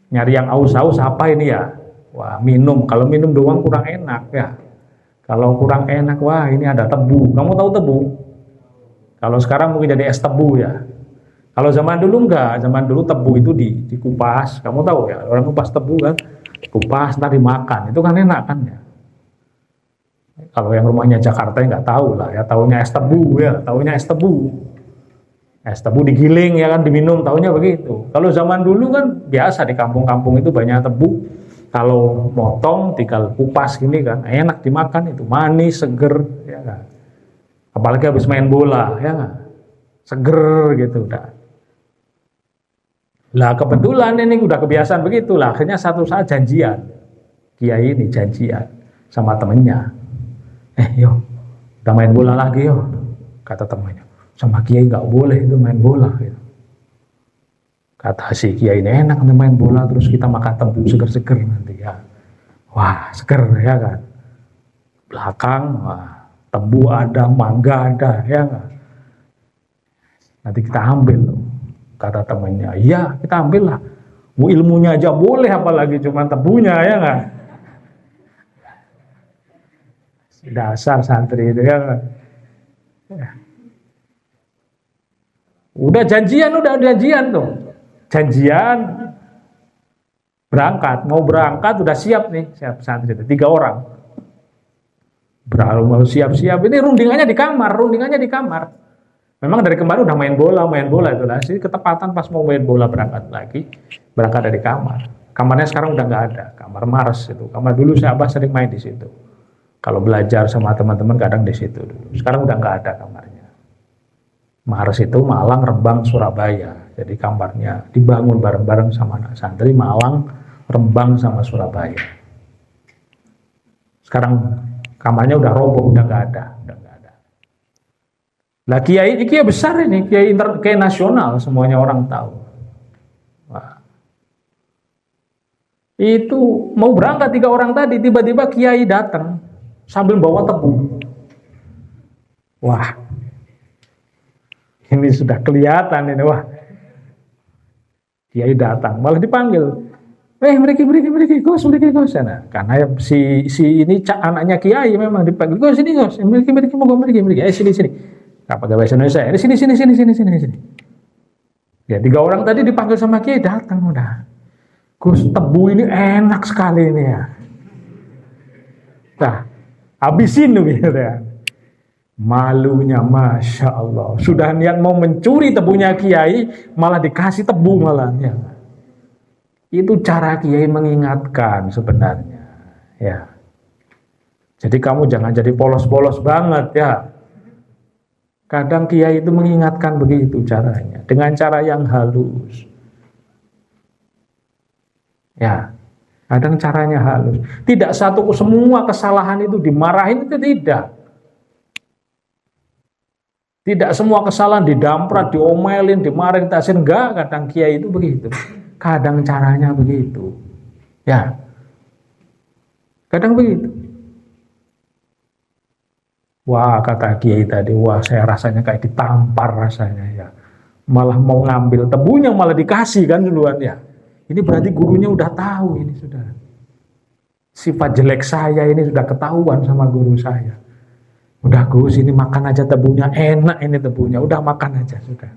A: nyari yang haus-haus apa ini ya? Wah, minum. Kalau minum doang kurang enak ya. Kalau kurang enak, wah ini ada tebu. Kamu tahu tebu? Kalau sekarang mungkin jadi es tebu ya. Kalau zaman dulu enggak. Zaman dulu tebu itu dikupas. Kamu tahu ya, orang kupas tebu kan. Dikupas, ntar dimakan. Itu kan enak kan ya. Kalau yang rumahnya Jakarta nggak tahu lah ya. Taunya es tebu ya. Taunya es tebu. Es tebu digiling ya kan, diminum. Taunya begitu. Kalau zaman dulu kan biasa di kampung-kampung itu banyak tebu. Kalau motong tinggal kupas gini kan, enak dimakan itu, manis, seger ya kan. Apalagi habis main bola ya kan. Seger gitu udah. Lah kebetulan ini udah kebiasaan begitu lah, akhirnya satu saat janjian. Kiai ini janjian sama temennya. Yo, udah main bola lagi yo, kata temannya. Sama kiai nggak boleh itu main bola gitu. Kata si kiai ini enak nih main bola, terus kita makan tebu seger-seger nanti ya. Wah, seger ya kan. Belakang, wah, tebu ada, mangga ada ya kan. Nanti kita ambil loh, kata temannya. Iya, kita ambil lah. Ilmunya aja boleh, apalagi cuma tebunya ya kan. Dasar santri itu ya kan. Udah janjian tuh. Janjian berangkat, mau berangkat udah siap nih, siap santri itu 3 orang. Mau siap-siap, ini rundingannya di kamar. Memang dari kemarin udah main bola itu lah. Sih ketepatan pas mau main bola berangkat dari kamar. Kamarnya sekarang udah nggak ada, kamar Mars itu. Kamar dulu saya sering main di situ. Kalau belajar sama teman-teman kadang di situ dulu. Sekarang udah nggak ada kamarnya. Mars itu Malang, Rembang, Surabaya. Jadi kamarnya dibangun bareng-bareng sama anak santri Malang, Rembang sama Surabaya. Sekarang kamarnya udah roboh, udah nggak ada. Lah kiai besar ini, kiai nasional, semuanya orang tahu. Wah. Itu mau berangkat 3 orang tadi, tiba-tiba kiai datang sambil bawa tebu. Wah, ini sudah kelihatan ini, wah. Kiai datang, malah dipanggil. Mereka Gus. Nah, karena si ini anaknya kiai memang dipanggil. Gus, sini Gus. Mereka mau sini. Enggak pakai bahasa Indonesia. Sini. Ya, 3 orang tadi dipanggil sama kiai datang udah. Gus, tebu ini enak sekali ini ya. Nah, habisin tuh gitu ya. Malunya Masya Allah. Sudah niat mau mencuri tebunya kiai, malah dikasih tebu malahnya. Itu cara kiai mengingatkan sebenarnya. Ya. Jadi kamu jangan jadi polos-polos banget ya. Kadang kiai itu mengingatkan begitu caranya, dengan cara yang halus. Ya, kadang caranya halus. Tidak satu semua kesalahan itu dimarahin, itu tidak. Tidak semua kesalahan didamprat, diomelin, dimarahin, tasin. Enggak, kadang kiai itu begitu. Kadang caranya begitu. Ya, kadang begitu. Wah, kata kiai tadi, wah saya rasanya kayak ditampar rasanya ya. Malah mau ngambil tebunya malah dikasih kan duluan ya. Ini berarti gurunya udah tahu ini sudah. Sifat jelek saya ini sudah ketahuan sama guru saya. Udah Gus, ini makan aja tebunya, enak ini tebunya, udah makan aja sudah.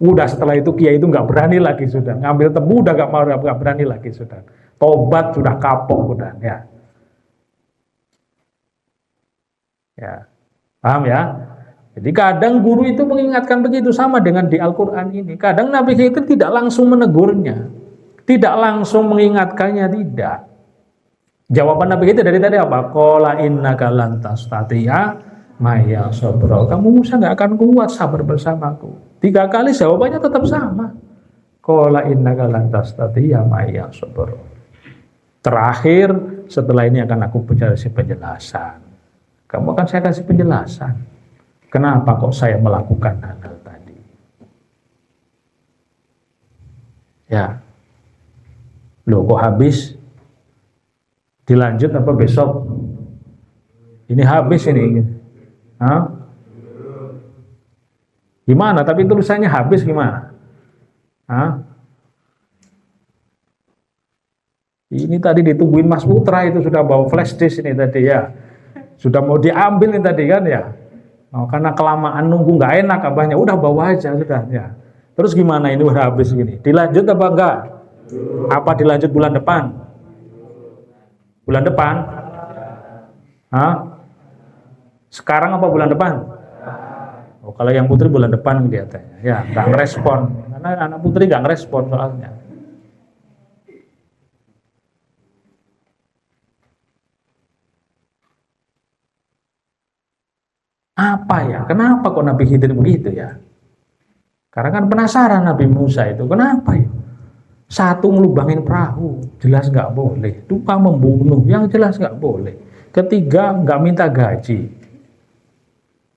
A: Udah setelah itu kiai itu nggak berani lagi sudah. Ngambil tebu udah nggak berani lagi sudah. Tobat sudah kapok udah ya. Ya, paham ya? Jadi kadang guru itu mengingatkan begitu, sama dengan di Al-Quran ini. Kadang Nabi Khidir tidak langsung menegurnya, tidak langsung mengingatkannya, tidak. Jawaban Nabi Khidir dari tadi apa? Qala innaka lan tastati'a maya sabra. Kamu Musa nggak akan kuat sabar bersamaku. 3 kali jawabannya tetap sama. Qala innaka lan tastati'a maya sabra. Terakhir setelah ini akan aku kasih penjelasan. Kamu akan saya kasih penjelasan. Kenapa kok saya melakukan hal tadi? Ya. Loh kok habis? Dilanjut apa besok? Ini habis ini. Hah? Gimana? Tapi tulisannya habis gimana? Hah? Ini tadi ditungguin Mas Putra itu sudah bawa flash disk ini tadi ya. Sudah mau diambil ini tadi kan ya. Oh, karena kelamaan nunggu nggak enak abahnya, udah bawa aja sudah ya. Terus gimana ini udah habis gini? Dilanjut apa enggak? Apa dilanjut bulan depan? Bulan depan? Hah? Sekarang apa bulan depan? Oh, kalau yang putri bulan depan kelihatannya. Ya, nggak ngerespon. Karena anak putri nggak ngerespon soalnya. Apa ya? Kenapa kok Nabi Khidir begitu ya? Karena kan penasaran Nabi Musa itu, kenapa ya? Satu ngelubangin perahu, jelas nggak boleh. Dua membunuh, yang jelas nggak boleh. Ketiga nggak minta gaji,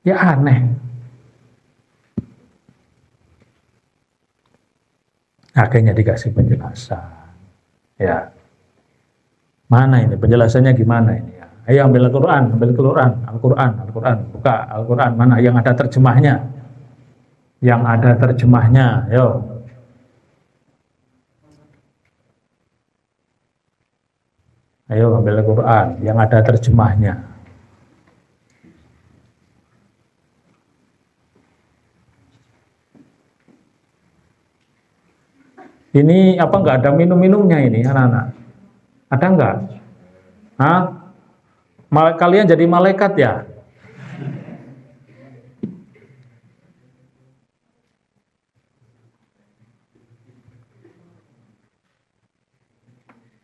A: ya aneh. Akhirnya dikasih penjelasan. Ya, mana ini penjelasannya gimana ini? Ayo ambil Al-Quran, Al-Quran, buka Al-Quran, mana yang ada terjemahnya? Yang ada terjemahnya, yo. Ayo ambil Al-Quran, yang ada terjemahnya. Ini apa enggak ada minum-minumnya ini anak-anak? Ada enggak? Hah? Kalian jadi malaikat ya?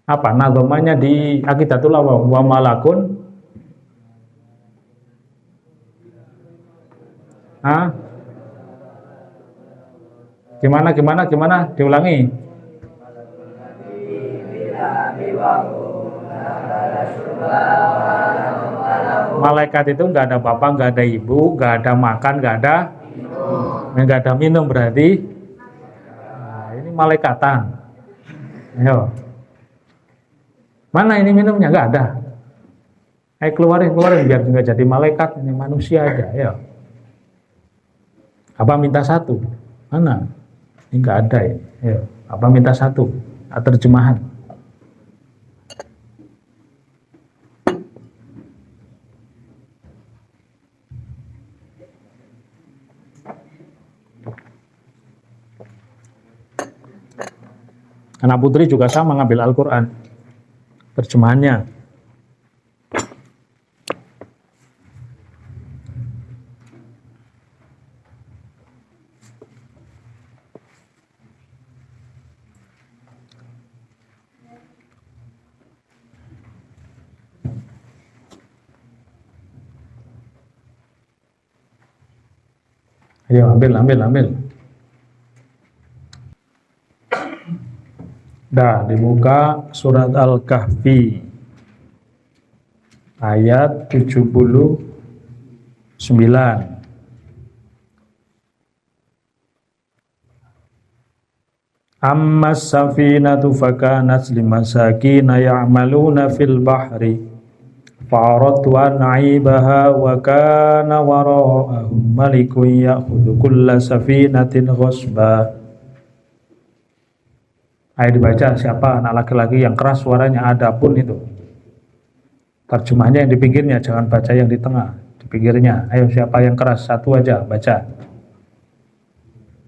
A: Apa nagamanya di Aqidatul Awam wa malakun? Hah? Gimana? Diulangi. Malaikat itu nggak ada bapak, nggak ada ibu, nggak ada makan, nggak ada minum berarti. Nah, ini malaikatan. Ayo. Mana ini minumnya? Nggak ada. Ayo keluarin biar nggak jadi malaikat, ini manusia aja. Ayo. Apa minta satu? Mana? Ini nggak ada ya. Ayo. Apa minta satu? Terjemahan. Anak putri juga sama ngambil Al-Quran, terjemahannya. Ayo ambil. Dah dibuka surat Al-Kahfi ayat 79. Ammas safinatu fakanat limasakina ya'maluna fil bahri fa'aradtu an 'aibaha wa kana wara'ahum malikun ya'khudhu kulla safinatin ghasba. Ayo dibaca, siapa anak laki-laki yang keras suaranya, adapun itu. Terjemahnya yang di pinggirnya, jangan baca yang di tengah, di pinggirnya. Ayo siapa yang keras, satu aja baca.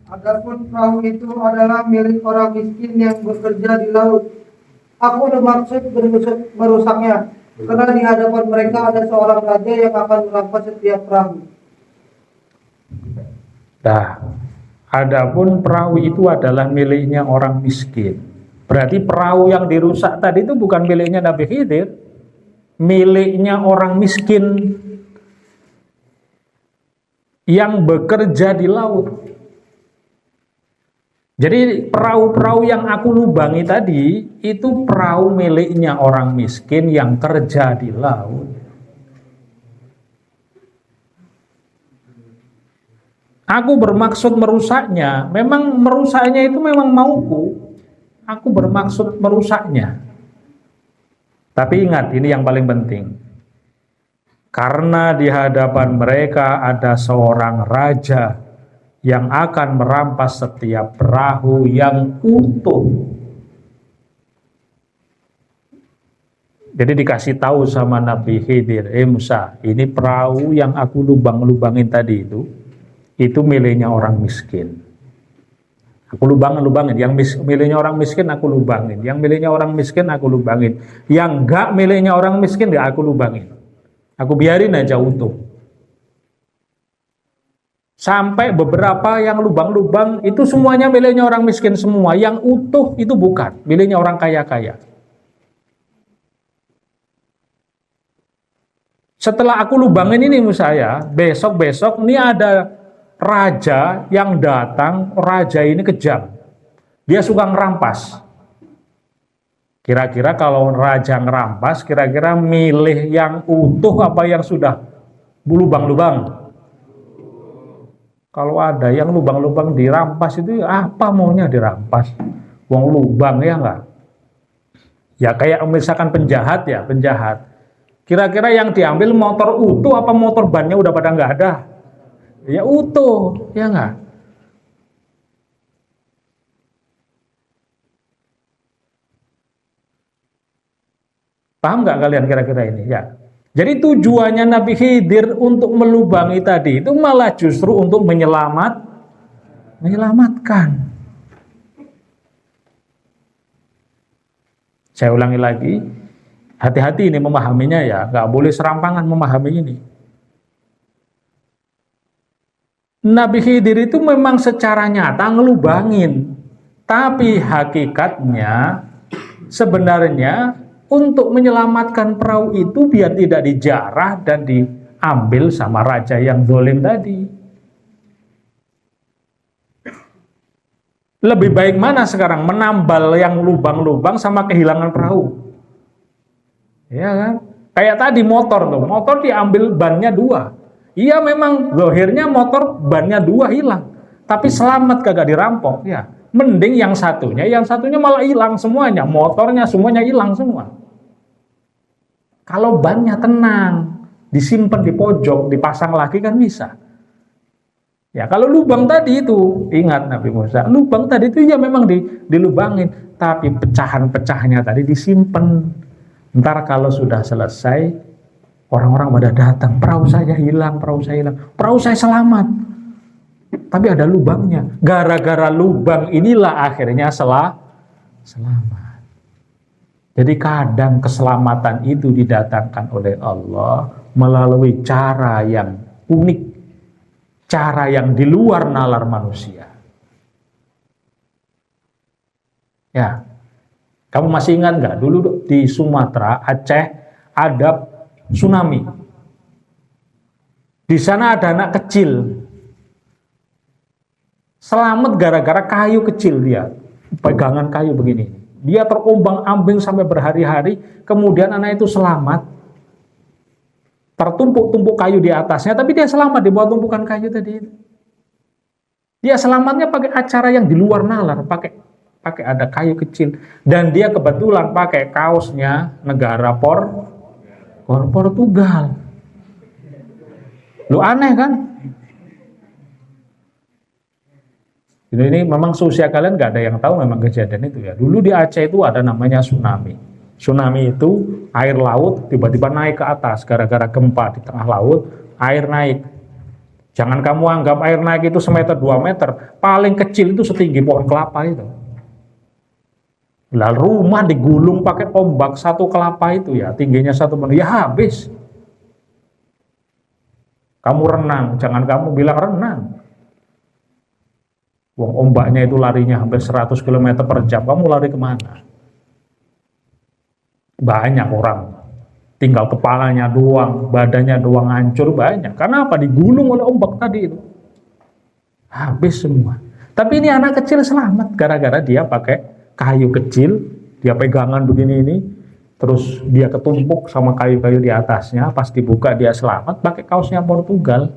B: Adapun perahu itu adalah milik orang miskin yang bekerja di laut. Aku bermaksud merusaknya, karena di hadapan mereka ada seorang raja yang akan merampas setiap perahu.
A: Nah, adapun perahu itu adalah miliknya orang miskin. Berarti perahu yang dirusak tadi itu bukan miliknya Nabi Khidir, miliknya orang miskin yang bekerja di laut. Jadi perahu-perahu yang aku lubangi tadi itu perahu miliknya orang miskin yang kerja di laut. Aku bermaksud merusaknya, memang merusaknya itu memang mauku. Aku bermaksud merusaknya. Tapi ingat, ini yang paling penting. Karena di hadapan mereka ada seorang raja yang akan merampas setiap perahu yang utuh. Jadi dikasih tahu sama Nabi Khidir, Musa, ini perahu yang aku lubangin tadi itu miliknya orang miskin. Aku lubangin, yang miliknya orang miskin aku lubangin, yang miliknya orang miskin aku lubangin, yang enggak miliknya orang miskin enggak aku lubangin. Aku biarin aja utuh. Sampai beberapa yang lubang-lubang itu semuanya miliknya orang miskin semua, yang utuh itu bukan, miliknya orang kaya-kaya. Setelah aku lubangin ini saya, besok-besok ini ada raja yang datang. Raja ini kejam, dia suka ngerampas. Kira-kira kalau raja ngerampas, kira-kira milih yang utuh apa yang sudah lubang-lubang? Kalau ada yang lubang-lubang dirampas itu apa maunya dirampas? Wong lubang ya enggak? Ya kayak misalkan penjahat. Kira-kira yang diambil motor utuh apa motor bannya udah pada enggak ada? Ya utuh, ya enggak? Paham enggak kalian kira-kira ini? Ya. Jadi tujuannya Nabi Khidir untuk melubangi tadi itu malah justru untuk menyelamatkan. Saya ulangi lagi, hati-hati ini memahaminya ya, nggak boleh serampangan memahami ini. Nabi Khidir itu memang secara nyata ngelubangin, tapi hakikatnya sebenarnya untuk menyelamatkan perahu itu biar tidak dijarah dan diambil sama raja yang zalim tadi. Lebih baik mana sekarang? Menambal yang lubang-lubang sama kehilangan perahu. Ya kan? Kayak tadi motor diambil bannya 2. Iya memang zahirnya motor bannya 2 hilang, tapi selamat kagak dirampok ya. Mending yang satunya malah hilang semuanya, motornya semuanya hilang semua. Kalau bannya tenang, disimpan di pojok, dipasang lagi kan bisa. Ya kalau lubang tadi itu, ingat Nabi Musa, lubang tadi itu ya memang dilubangin, tapi pecahan-pecahnya tadi disimpan. Ntar kalau sudah selesai, orang-orang pada datang, perahu saya hilang, perahu saya selamat. Tapi ada lubangnya. Gara-gara lubang inilah akhirnya selamat. Jadi kadang keselamatan itu didatangkan oleh Allah melalui cara yang unik, cara yang di luar nalar manusia. Ya, kamu masih ingat nggak dulu di Sumatera, Aceh ada tsunami. Di sana ada anak kecil. Selamat gara-gara kayu kecil dia, pegangan kayu begini. Dia terombang-ambing sampai berhari-hari, kemudian anak itu selamat. Tertumpuk-tumpuk kayu di atasnya, tapi dia selamat di bawah tumpukan kayu tadi. Dia selamatnya pakai acara yang di luar nalar, pakai ada kayu kecil, dan dia kebetulan pakai kaosnya negara Portugal. Lu aneh kan? Ini memang seusia kalian nggak ada yang tahu memang kejadian itu ya. Dulu di Aceh itu ada namanya tsunami. Tsunami itu air laut tiba-tiba naik ke atas gara-gara gempa di tengah laut, air naik. Jangan kamu anggap air naik itu semeter 2 meter, paling kecil itu setinggi pohon kelapa itu. Lalu rumah digulung pakai ombak satu kelapa itu ya, tingginya 1 meter, ya habis. Kamu renang, jangan kamu bilang renang. Wong ombaknya itu larinya hampir 100 km per jam, kamu lari kemana? Banyak orang, tinggal kepalanya doang, badannya doang hancur banyak. Karena apa? Digulung oleh ombak tadi itu. Habis semua. Tapi ini anak kecil selamat, gara-gara dia pakai kayu kecil, dia pegangan begini ini, terus dia ketumpuk sama kayu-kayu di atasnya, pas dibuka dia selamat, pakai kaosnya Portugal.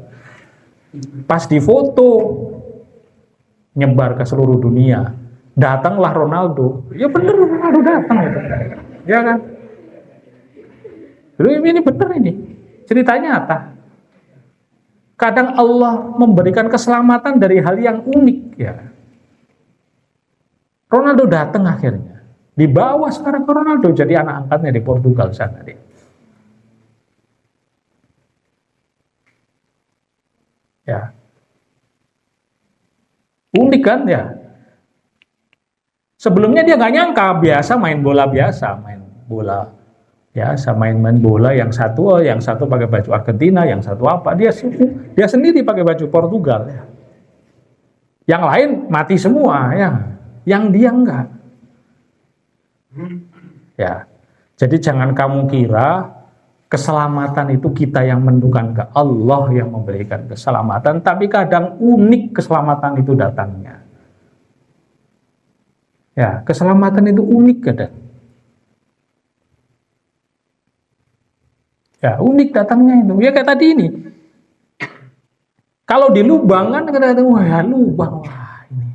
A: Pas difoto, nyebar ke seluruh dunia, datanglah Ronaldo. Ya bener, Ronaldo datang itu, ya kan? Ini bener ini, cerita nyata. Kadang Allah memberikan keselamatan dari hal yang unik ya. Ronaldo datang akhirnya, dibawa sekarang ke Ronaldo jadi anak angkatnya di Portugal sana dia. Ya. Unik kan ya. Sebelumnya dia nggak nyangka, biasa main bola biasa main bola, yang satu pakai baju Argentina, yang satu apa, dia sendiri pakai baju Portugal ya. Yang lain mati semua ya, yang dia enggak. Ya. Jadi jangan kamu kira keselamatan itu kita yang menentukan, ke Allah yang memberikan keselamatan, tapi kadang unik keselamatan itu datangnya. Ya, keselamatan itu unik kadang. Ya, unik datangnya itu. Ya kayak tadi ini. Kalau di lubang kan kadang-kadang wah ya lubang wah ini.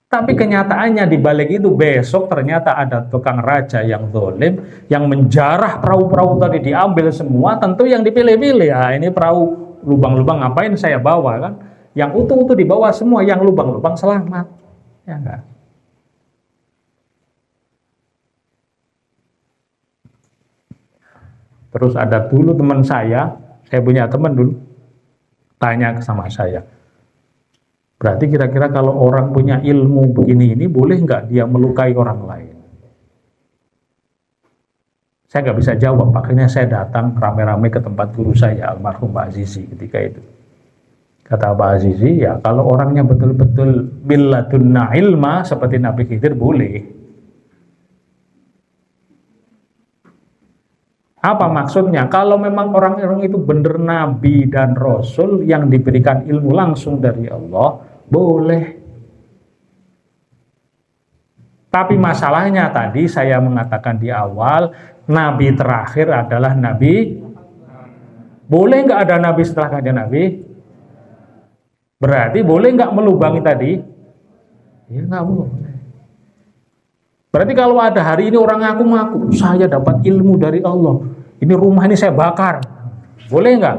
A: Tapi kenyataannya di balik itu besok ternyata ada tukang raja yang zalim yang menjarah perahu-perahu tadi, diambil semua, tentu yang dipilih-pilih. Ya, ini perahu lubang-lubang ngapain saya bawa kan? Yang utuh-utuh dibawa semua, yang lubang-lubang selamat. Ya enggak? Terus ada dulu teman saya punya teman dulu, tanya sama saya, berarti kira-kira kalau orang punya ilmu begini ini, boleh nggak dia melukai orang lain? Saya nggak bisa jawab, makanya saya datang rame-rame ke tempat guru saya, almarhum Pak Azizi ketika itu. Kata Pak Azizi, ya kalau orangnya betul-betul billadunna ilma, seperti Nabi Khidir, boleh. Apa maksudnya? Kalau memang orang-orang itu benar nabi dan rasul yang diberikan ilmu langsung dari Allah, boleh. Tapi masalahnya tadi saya mengatakan di awal, nabi terakhir adalah nabi. Boleh nggak ada nabi setelah kanjeng Nabi? Berarti boleh nggak melubangi tadi? Ya nggak boleh. Berarti kalau ada hari ini orang ngaku-ngaku, saya dapat ilmu dari Allah, ini rumah ini saya bakar, boleh nggak?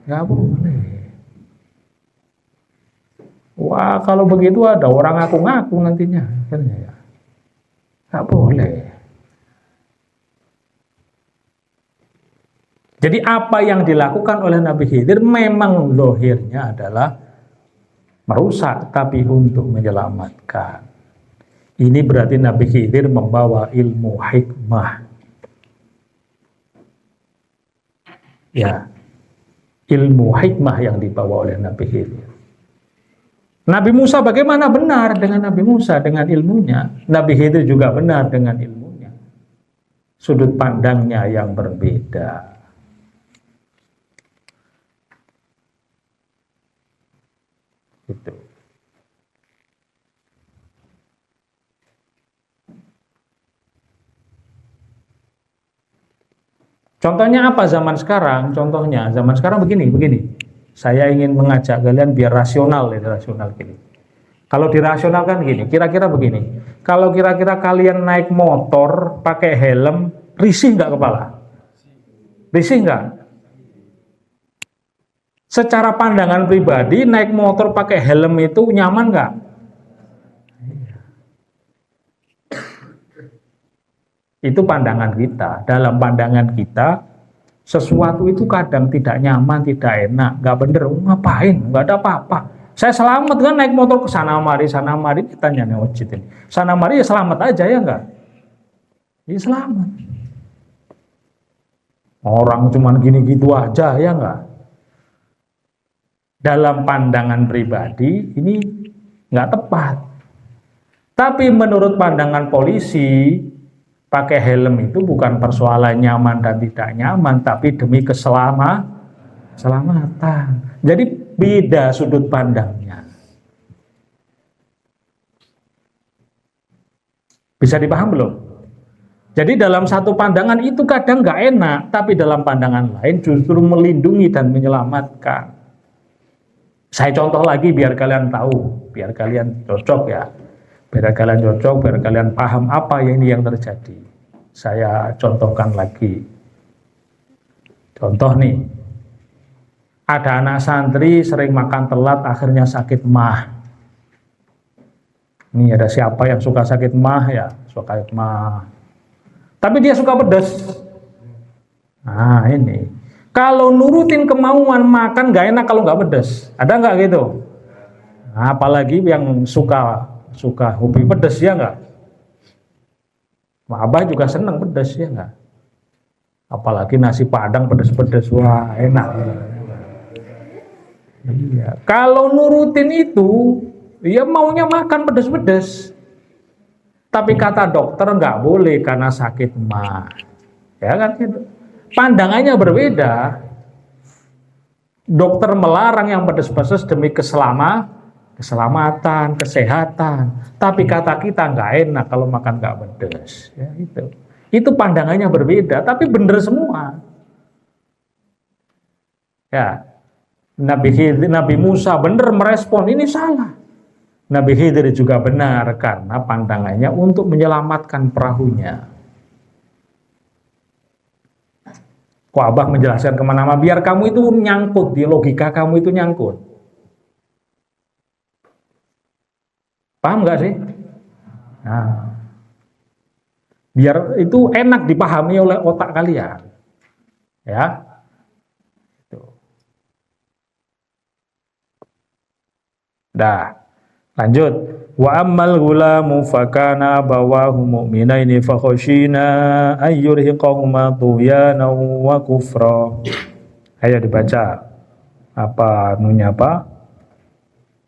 A: Nggak boleh. Wah, kalau begitu ada orang ngaku-ngaku nantinya, kan ya? Nggak boleh. Jadi apa yang dilakukan oleh Nabi Khidir memang lohirnya adalah merusak, tapi untuk menyelamatkan. Ini berarti Nabi Khidir membawa ilmu hikmah. Ya, ilmu hikmah yang dibawa oleh Nabi Khidir. Nabi Musa bagaimana? Benar dengan Nabi Musa, dengan ilmunya. Nabi Khidir juga benar dengan ilmunya. Sudut pandangnya yang berbeda. Itu. Contohnya apa zaman sekarang? Contohnya zaman sekarang begini. Saya ingin mengajak kalian biar rasional gini. Kalau dirasionalkan gini, kira-kira begini. Kalau kira-kira kalian naik motor pakai helm, risih nggak kepala? Risih nggak? Secara pandangan pribadi, naik motor pakai helm itu nyaman nggak? Itu pandangan kita. Dalam pandangan kita, sesuatu itu kadang tidak nyaman, tidak enak, nggak bener. Ngapain? Nggak ada apa-apa. Saya selamat kan naik motor ke sana mari. Ditanya nih ojit ini. Sana mari ya selamat aja ya nggak? Ya selamat. Orang cuman gini-gitu aja ya nggak? Dalam pandangan pribadi ini nggak tepat. Tapi menurut pandangan polisi, pakai helm itu bukan persoalan nyaman dan tidak nyaman, tapi demi keselamatan. Jadi beda sudut pandangnya. Bisa dipaham belum? Jadi dalam satu pandangan itu kadang nggak enak, tapi dalam pandangan lain justru melindungi dan menyelamatkan. Saya contoh lagi biar kalian tahu, biar kalian cocok ya. Biar kalian cocok, biar kalian paham apa ini yang terjadi. Saya contohkan lagi. Contoh nih, ada anak santri sering makan telat akhirnya sakit mah. Ini ada siapa yang suka sakit mah ya? Suka sakit mah. Tapi dia suka pedas. Nah ini. Kalau nurutin kemauan makan gak enak kalau gak pedas. Ada nggak gitu? Nah, apalagi yang suka hobi pedas ya nggak? Abah juga seneng pedas ya nggak? Apalagi nasi padang pedas-pedas, wah enak. Iya. Kalau nurutin itu, ya maunya makan pedas-pedas. Tapi kata dokter nggak boleh karena sakit mah, ya kan? Gitu. Pandangannya berbeda. Dokter melarang yang pedas-pedas demi keselamatan, kesehatan. Tapi kata kita nggak enak kalau makan nggak pedas. Ya, itu pandangannya berbeda, tapi benar semua. Ya, Nabi Musa benar merespon ini salah. Nabi Khidir juga benar karena pandangannya untuk menyelamatkan perahunya. Kok Abah menjelaskan kemana-mana? Biar kamu itu nyangkut, di logika kamu itu nyangkut. Paham nggak sih? Nah, biar itu enak dipahami oleh otak kalian, ya. Dah, lanjut. Wa ammal ghulamu fakana abawahu mu'minaini fakhoshina ayyurhiqahuma tughyanan wa kufra. Ayo dibaca. Apa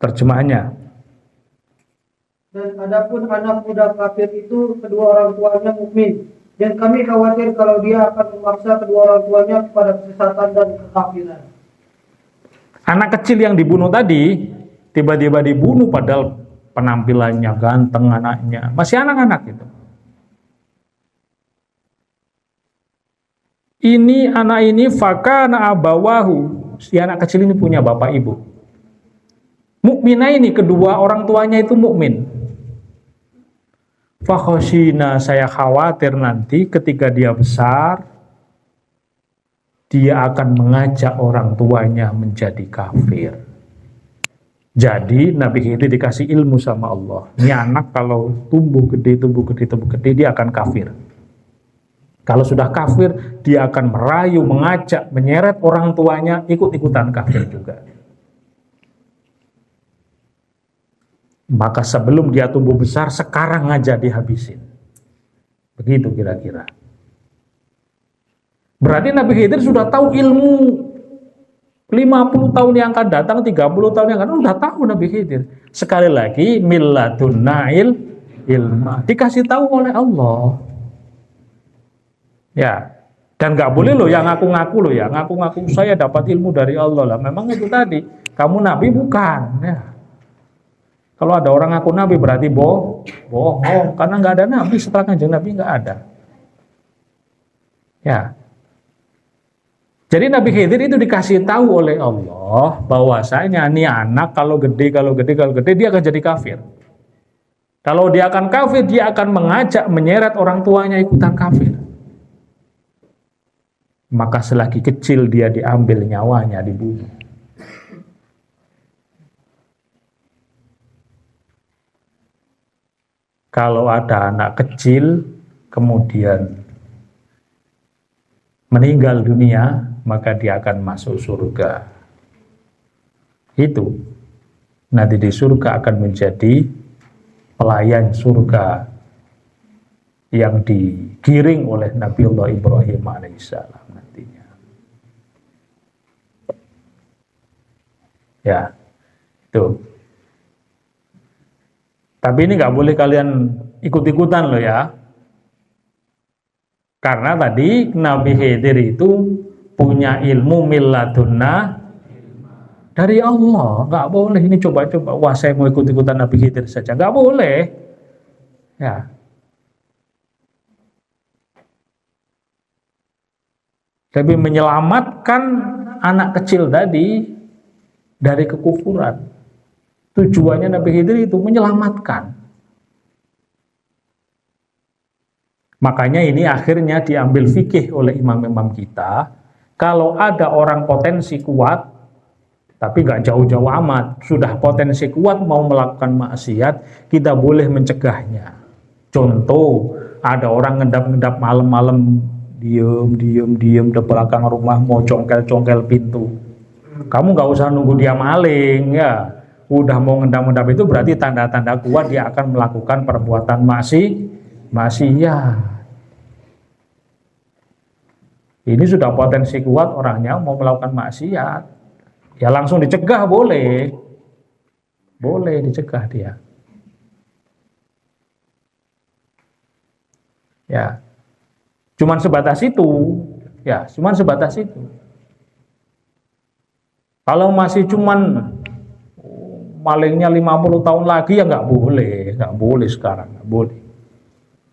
A: terjemahannya?
B: Dan adapun anak muda kafir itu kedua orang tuanya mukmin, dan kami khawatir kalau dia akan memaksa kedua orang tuanya kepada kesesatan dan kekafiran.
A: Anak kecil yang dibunuh tadi tiba-tiba dibunuh padahal penampilannya ganteng anaknya, masih anak-anak gitu. Ini anak ini fakana abawahu, si anak kecil ini punya bapak ibu. Mukminah ini kedua orang tuanya itu mukmin. Fakhoshina, saya khawatir nanti ketika dia besar dia akan mengajak orang tuanya menjadi kafir. Jadi Nabi Khidir dikasih ilmu sama Allah. Ini anak kalau tumbuh gede, dia akan kafir. Kalau sudah kafir, dia akan merayu, mengajak, menyeret orang tuanya ikut-ikutan kafir juga. Maka sebelum dia tumbuh besar, sekarang aja dihabisin. Begitu kira-kira. Berarti Nabi Khidir sudah tahu ilmu 50 tahun yang akan datang, 30 tahun yang akan datang, udah tahu Nabi Khidir. Sekali lagi, milladunna ilma. Dikasih tahu oleh Allah. Ya, dan nggak boleh loh yang ngaku-ngaku loh ya, ngaku-ngaku saya dapat ilmu dari Allah lah. Memang itu tadi, kamu Nabi bukan. Ya. Kalau ada orang ngaku Nabi berarti bohong, karena nggak ada Nabi setelah Kanjeng Nabi nggak ada. Ya. Jadi Nabi Khidir itu dikasih tahu oleh Allah bahwasanya nih anak kalau gede dia akan jadi kafir. Kalau dia akan kafir, dia akan mengajak, menyeret orang tuanya ikutan kafir. Maka selagi kecil dia diambil nyawanya, dibunuh. Kalau ada anak kecil kemudian meninggal dunia, maka dia akan masuk surga. Itu nanti di surga akan menjadi pelayan surga yang digiring oleh Nabiullah Ibrahim alaihissalam nantinya. Ya, itu. Tapi ini nggak boleh kalian ikut-ikutan loh ya. Karena tadi Nabi Khidir itu punya ilmu milladunna dari Allah. Nggak boleh ini coba-coba, wah saya mau ikut-ikutan Nabi Khidir saja. Nggak boleh. Ya. Tapi menyelamatkan anak kecil tadi dari kekufuran. Tujuannya Nabi Khidir itu menyelamatkan. Makanya ini akhirnya diambil fikih oleh imam-imam kita. Kalau ada orang potensi kuat, tapi nggak jauh-jauh amat, sudah potensi kuat mau melakukan maksiat, kita boleh mencegahnya. Contoh, ada orang ngedap-ngedap malam-malam, diem di belakang rumah mau congkel-congkel pintu. Kamu nggak usah nunggu dia maling ya. Udah mau ngedap-ngedap itu berarti tanda-tanda kuat dia akan melakukan perbuatan maksiat. Ini sudah potensi kuat orangnya mau melakukan maksiat. Ya langsung dicegah boleh. Boleh dicegah dia. Ya. Cuman sebatas itu. Ya, cuman sebatas itu. Kalau masih cuman malingnya 50 tahun lagi ya nggak boleh sekarang, nggak boleh.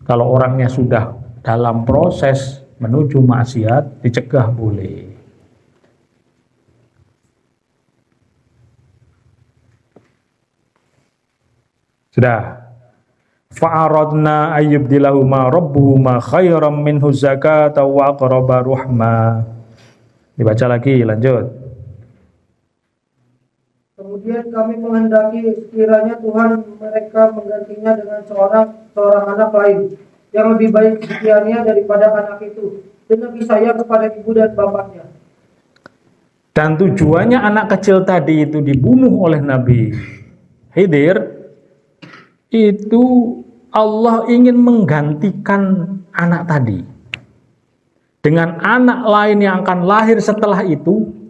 A: Kalau orangnya sudah dalam proses menuju maksiat, dicegah boleh. Sudah. Fa'aradna ayyubdilahuma rabbuhuma khairam minhu zakata wa aqraba ruhma. Dibaca lagi, lanjut.
B: Kemudian kami menghendaki sekiranya Tuhan mereka menggantinya dengan seorang anak lain yang lebih baik sekiannya daripada anak itu, dan lebih sayang kepada ibu dan bapaknya.
A: Dan tujuannya anak kecil tadi itu dibunuh oleh Nabi Khidir, itu Allah ingin menggantikan anak tadi dengan anak lain yang akan lahir setelah itu.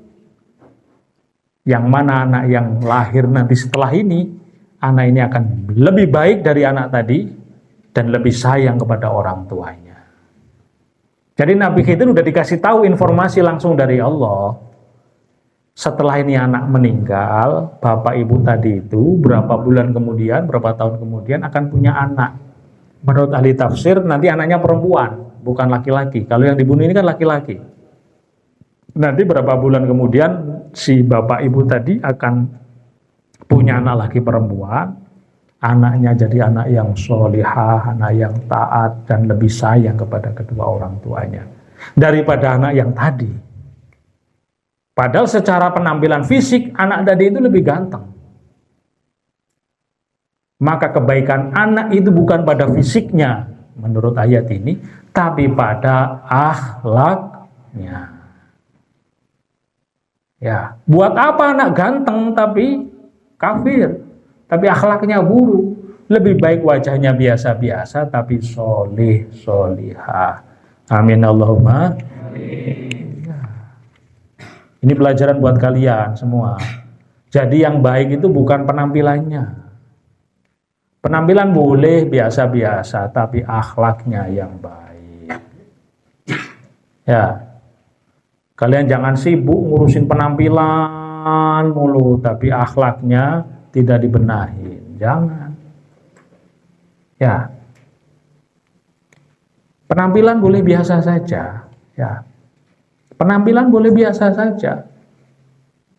A: Yang mana anak yang lahir nanti setelah ini, anak ini akan lebih baik dari anak tadi dan lebih sayang kepada orang tuanya. Jadi Nabi Khidir udah dikasih tahu informasi langsung dari Allah. Setelah ini anak meninggal, bapak ibu tadi itu berapa bulan kemudian, berapa tahun kemudian akan punya anak. Menurut ahli tafsir nanti anaknya perempuan, bukan laki-laki. Kalau yang dibunuh ini kan laki-laki. Nanti berapa bulan kemudian si bapak ibu tadi akan punya anak laki perempuan, anaknya jadi anak yang sholihah, anak yang taat dan lebih sayang kepada kedua orang tuanya daripada anak yang tadi. Padahal secara penampilan fisik anak tadi itu lebih ganteng. Maka kebaikan anak itu bukan pada fisiknya menurut ayat ini, tapi pada akhlaknya. Ya, buat apa anak ganteng tapi kafir, tapi akhlaknya buruk? Lebih baik wajahnya biasa-biasa tapi solih, solihah. Amin Allahumma. Ya. Ini pelajaran buat kalian semua. Jadi yang baik itu bukan penampilannya. Penampilan boleh biasa-biasa, tapi akhlaknya yang baik. Ya. Kalian jangan sibuk ngurusin penampilan mulu, tapi akhlaknya tidak dibenahi. Jangan. Ya. Penampilan boleh biasa saja. Ya. Penampilan boleh biasa saja,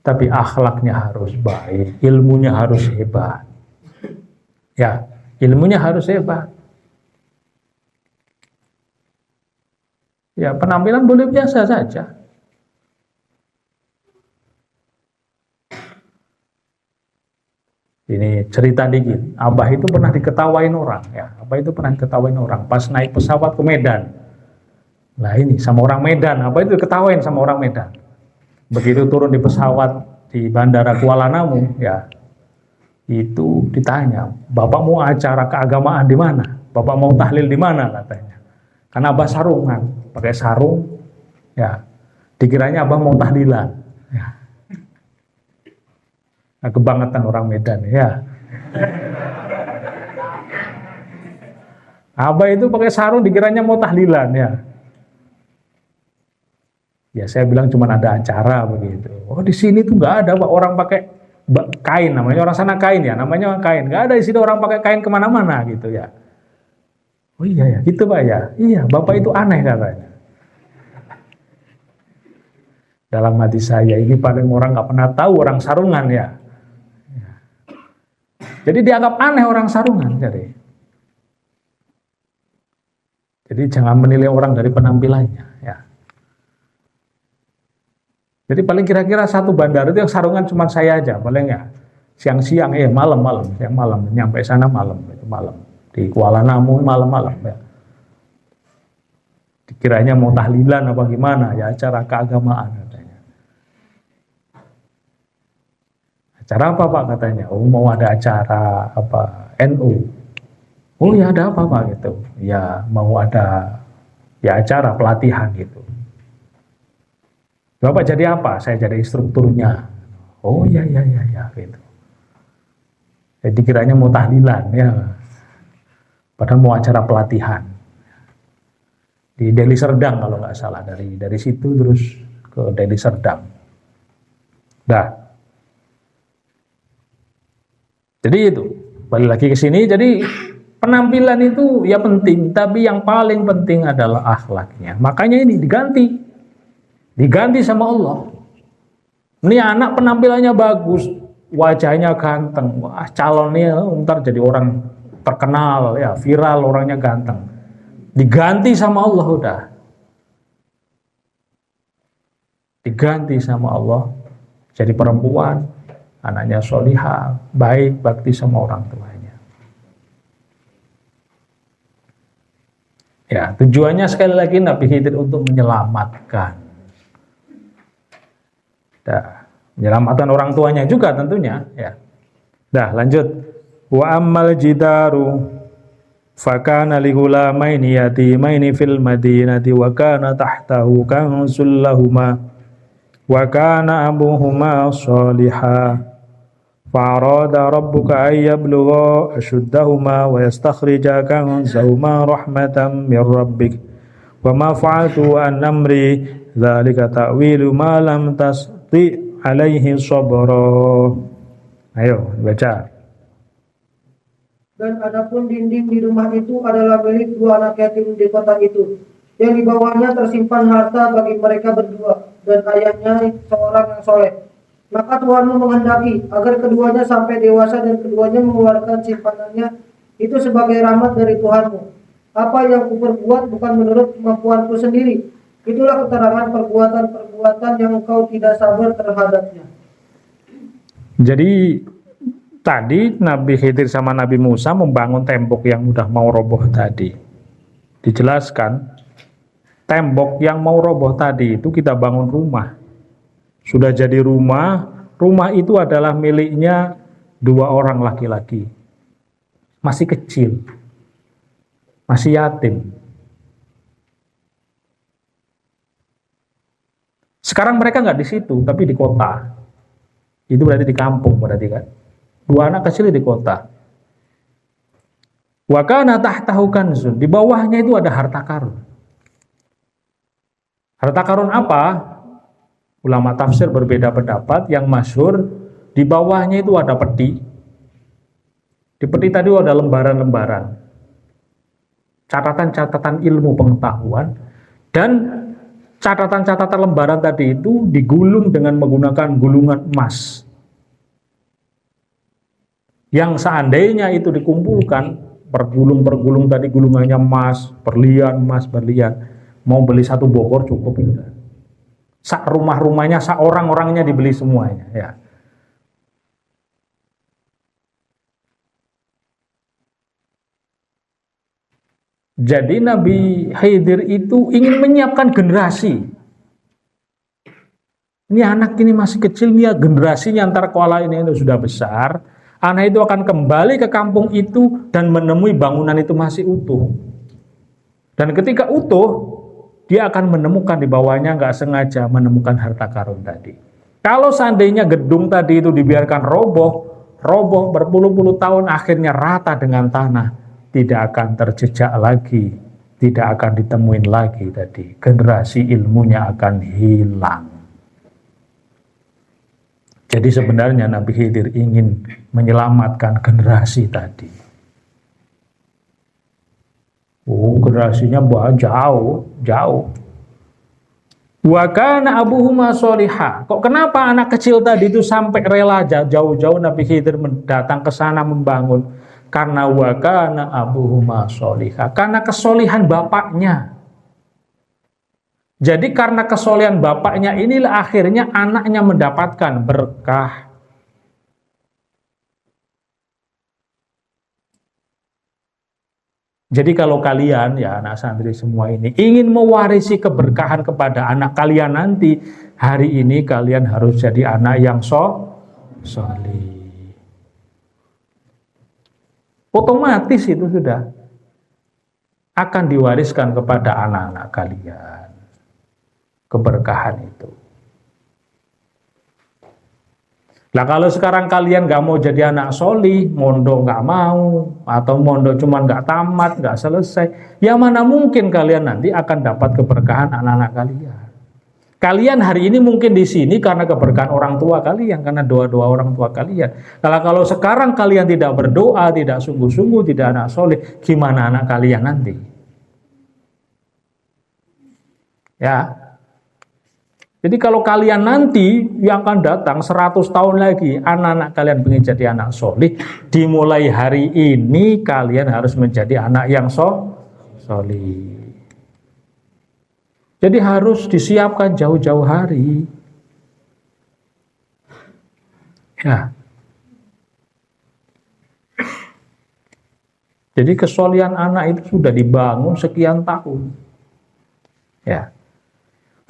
A: tapi akhlaknya harus baik, ilmunya harus hebat. Ya, ilmunya harus hebat. Ya, penampilan boleh biasa saja. Ini cerita dikit. Abah itu pernah diketawain orang, ya. Abah itu pernah diketawain orang pas naik pesawat ke Medan. Nah ini sama orang Medan, Abah itu diketawain sama orang Medan. Begitu turun di pesawat di Bandara Kuala Namu, ya, itu ditanya, Bapak mau acara keagamaan di mana? Bapak mau tahlil di mana katanya? Karena Abah sarungan, pakai sarung, ya, dikiranya Abah mau tahlilan. Ya. Nah, kebangetan orang Medan, ya. Abah itu pakai sarung, dikiranya mau tahlilan, ya. Ya saya bilang cuma ada acara begitu. Oh di sini tuh nggak ada Pak, orang pakai kain, namanya orang sana kain ya, namanya kain. Nggak ada di sini orang pakai kain kemana-mana gitu ya. Oh iya ya, gitu Pak ya. Iya, Bapak itu aneh katanya. Dalam hati saya ini paling orang nggak pernah tahu orang sarungan ya. Jadi dianggap aneh orang sarungan Jadi jangan menilai orang dari penampilannya ya. Jadi paling kira-kira satu bandara itu yang sarungan cuma saya aja, paling ya siang-siang, malam-malam, siang malam, nyampe sana malam, itu malam di Kuala Namu malam-malam ya. Dikiranya mau tahlilan apa gimana ya, acara keagamaan katanya. Acara apa Pak katanya? Oh mau ada acara apa NU. Oh ya ada apa Pak gitu? Ya mau ada ya acara pelatihan gitu. Bapak jadi apa? Saya jadi instrukturnya. Oh iya gitu. Jadi kiranya mau tahlilan ya. Padahal mau acara pelatihan. Di Deli Serdang kalau nggak salah, dari situ terus ke Deli Serdang. Dah. Jadi itu, balik lagi ke sini. Jadi penampilan itu ya penting, tapi yang paling penting adalah akhlaknya. Makanya ini diganti sama Allah. Ini anak penampilannya bagus, wajahnya ganteng, wah calonnya ntar jadi orang terkenal ya, viral, orangnya ganteng. Diganti sama Allah udah. Diganti sama Allah jadi perempuan, anaknya solihah, baik, bakti sama orang tuanya. Ya, tujuannya sekali lagi Nabi Khidir untuk menyelamatkan. Dah, menyelamatkan orang tuanya juga tentunya ya. Dah, lanjut. Wa ammal jidaru fakana li ghulamaini yatimaini fil madinati wa kana tahtahu kanzul lahumā wa kana abuhuma shalihan fa'arada rabbuka ay yablugha ashuddahuma wa yastakhrija kanzahuma rahmatan min rabbik wa ma fa'altu an amri dzalika ta'wilu ma lam alaihi sabra. Ayo baca.
B: Dan adapun dinding di rumah itu adalah milik dua anak yatim di kota itu, yang di bawahnya tersimpan harta bagi mereka berdua, dan ayahnya seorang yang soleh. Maka Tuhanmu menghendaki agar keduanya sampai dewasa dan keduanya mengeluarkan simpanannya itu sebagai rahmat dari Tuhanmu. Apa yang kuperbuat bukan menurut kemampuanku sendiri. Itulah keterangan perbuatan-perbuatan yang engkau tidak sabar terhadapnya.
A: Jadi tadi Nabi Khidir sama Nabi Musa membangun tembok yang udah mau roboh tadi. Dijelaskan tembok yang mau roboh tadi itu kita bangun rumah. Sudah jadi rumah itu adalah miliknya dua orang laki-laki. Masih kecil. Masih yatim. Sekarang mereka nggak di situ, tapi di kota. Itu berarti di kampung, berarti kan. Dua anak kecil di kota. Wa kana tahtahu kanzun. Di bawahnya itu ada harta karun. Harta karun apa? Ulama tafsir berbeda pendapat. Yang masyhur di bawahnya itu ada peti. Di peti tadi ada lembaran-lembaran. Catatan-catatan ilmu pengetahuan dan catatan-catatan lembaran tadi itu digulung dengan menggunakan gulungan emas. Yang seandainya itu dikumpulkan, pergulung tadi gulungannya emas, berlian, mau beli satu bokor cukup itu. Sak rumah-rumahnya, sak orang-orangnya dibeli semuanya, ya. Jadi Nabi Khidir itu ingin menyiapkan generasi. Ini anak ini masih kecil, nih generasinya antar kuala ini itu sudah besar. Anak itu akan kembali ke kampung itu dan menemui bangunan itu masih utuh. Dan ketika utuh, dia akan menemukan di bawahnya, nggak sengaja menemukan harta karun tadi. Kalau seandainya gedung tadi itu dibiarkan roboh berpuluh-puluh tahun, akhirnya rata dengan tanah, tidak akan terjejak lagi, tidak akan ditemuin lagi tadi. Generasi ilmunya akan hilang. Jadi sebenarnya Nabi Khidir ingin menyelamatkan generasi tadi. Oh, generasinya jauh. Wa kana abuhuma sholiha. Kok kenapa anak kecil tadi itu sampai rela jauh-jauh Nabi Khidir datang ke sana membangun? Karena wa kana abuhuma sholiha. Karena kesolihan bapaknya. Jadi karena kesolihan bapaknya inilah akhirnya anaknya mendapatkan berkah. Jadi kalau kalian, ya anak santri semua ini, ingin mewarisi keberkahan kepada anak kalian nanti, hari ini kalian harus jadi anak yang solih. Otomatis itu sudah akan diwariskan kepada anak-anak kalian. Keberkahan itu. Nah kalau sekarang kalian gak mau jadi anak solih, mondok gak mau, atau mondok cuma gak tamat, gak selesai, ya mana mungkin kalian nanti akan dapat keberkahan anak-anak kalian. Kalian hari ini mungkin di sini karena keberkahan orang tua kalian, karena doa-doa orang tua kalian. Kalau sekarang kalian tidak berdoa, tidak sungguh-sungguh, tidak anak solih, gimana anak kalian nanti? Ya. Jadi kalau kalian nanti yang akan datang 100 tahun lagi, anak-anak kalian ingin jadi anak solih, dimulai hari ini kalian harus menjadi anak yang solih. Jadi harus disiapkan jauh-jauh hari. Ya. Jadi kesolihan anak itu sudah dibangun sekian tahun. Ya.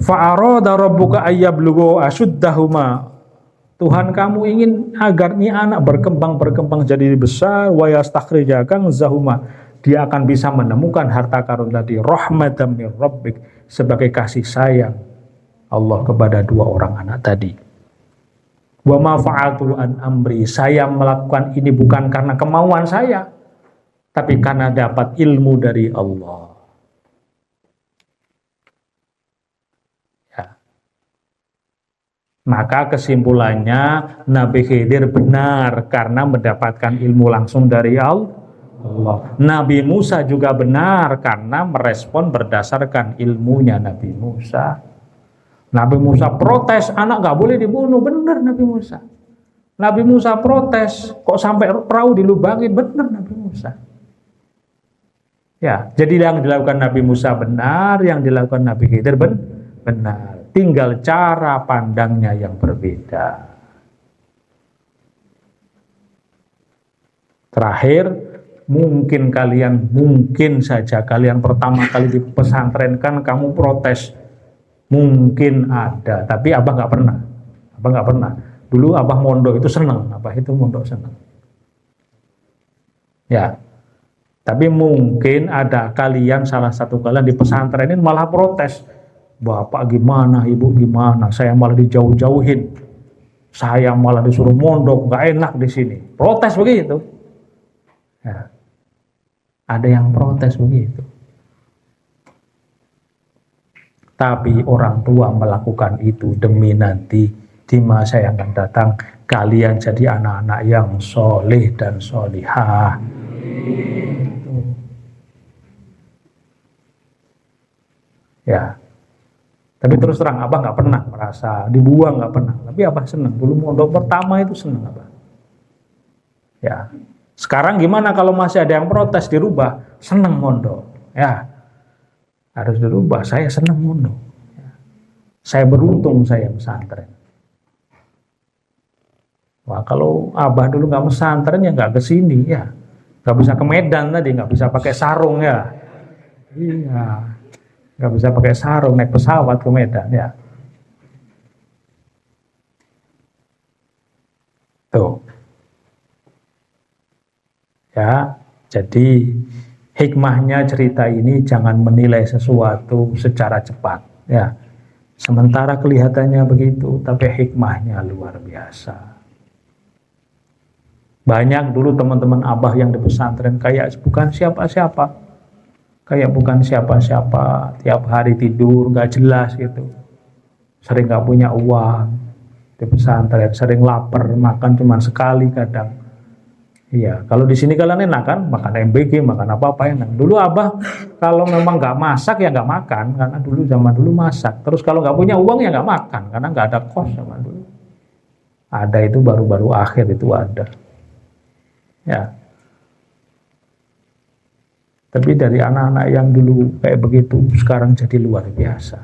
A: Fa'arada rabbuka ayyablughu ashuddahuma. Tuhan kamu ingin agar nih anak berkembang jadi besar, wa yastakhrija kanzahuma. Dia akan bisa menemukan harta karun tadi, rahmatan min rabbik, sebagai kasih sayang Allah kepada dua orang anak tadi. Wa ma fa'altu an amri, saya melakukan ini bukan karena kemauan saya, tapi karena dapat ilmu dari Allah. Maka kesimpulannya Nabi Khidir benar karena mendapatkan ilmu langsung dari Allah. Nabi Musa juga benar karena merespon berdasarkan ilmunya Nabi Musa. Nabi Musa protes, anak gak boleh dibunuh, benar Nabi Musa. Nabi Musa protes, kok sampai perahu dilubangin, benar Nabi Musa. Ya, jadi yang dilakukan Nabi Musa benar, yang dilakukan Nabi Khidir benar. Tinggal cara pandangnya yang berbeda. Terakhir, mungkin saja kalian pertama kali di pesantren kan kamu protes. Mungkin ada, tapi abah nggak pernah. Dulu abah mondok itu senang, Ya, tapi mungkin ada kalian, salah satu kalian di pesantren ini malah protes. Bapak gimana, ibu gimana, saya malah dijauh-jauhin, saya malah disuruh mondok, gak enak di sini. Protes begitu. Ya. Ada yang protes begitu. Tapi orang tua melakukan itu demi nanti di masa yang akan datang kalian jadi anak-anak yang soleh dan solihah. Ya. Tapi terus terang Abah nggak pernah merasa dibuang, nggak pernah. Tapi Abah senang. Dulu mondok pertama itu senang Abah. Ya. Sekarang gimana kalau masih ada yang protes dirubah? Senang mondok. Ya. Harus dirubah. Saya senang mondok. Ya. Saya beruntung saya pesantren. Wah, kalau Abah dulu nggak pesantren ya nggak kesini ya. Nggak bisa ke Medan tadi, nggak bisa pakai sarung ya. Iya. Nggak bisa pakai sarung, naik pesawat ke Medan ya. Tuh. Ya, jadi hikmahnya cerita ini jangan menilai sesuatu secara cepat ya. Sementara kelihatannya begitu, tapi hikmahnya luar biasa. Banyak dulu teman-teman Abah yang di pesantren kayak bukan siapa-siapa. Kayak bukan siapa-siapa, tiap hari tidur gak jelas gitu. Sering gak punya uang di pesantren, sering lapar, makan cuma sekali kadang. Iya, kalau di sini kalian enak kan, makan MBG, makan apa-apa enak. Dulu Abah kalau memang gak masak ya gak makan, karena dulu zaman dulu masak. Terus kalau gak punya uang ya gak makan, karena gak ada kos zaman dulu. Ada itu baru-baru akhir itu ada. Ya. Tapi dari anak-anak yang dulu kayak begitu, sekarang jadi luar biasa.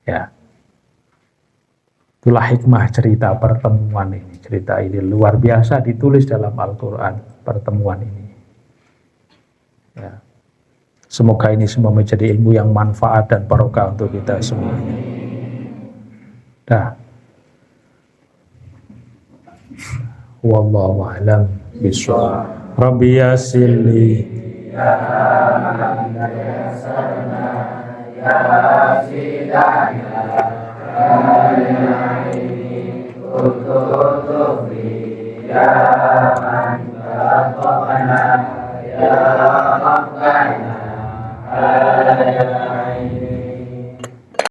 A: Ya. Itulah hikmah cerita pertemuan ini. Cerita ini luar biasa ditulis dalam Al-Quran, pertemuan ini. Ya. Semoga ini semua menjadi ilmu yang manfaat dan barokah untuk kita semuanya. Dah. Wallahu a'lam bishawab. Rabbi yassirli ya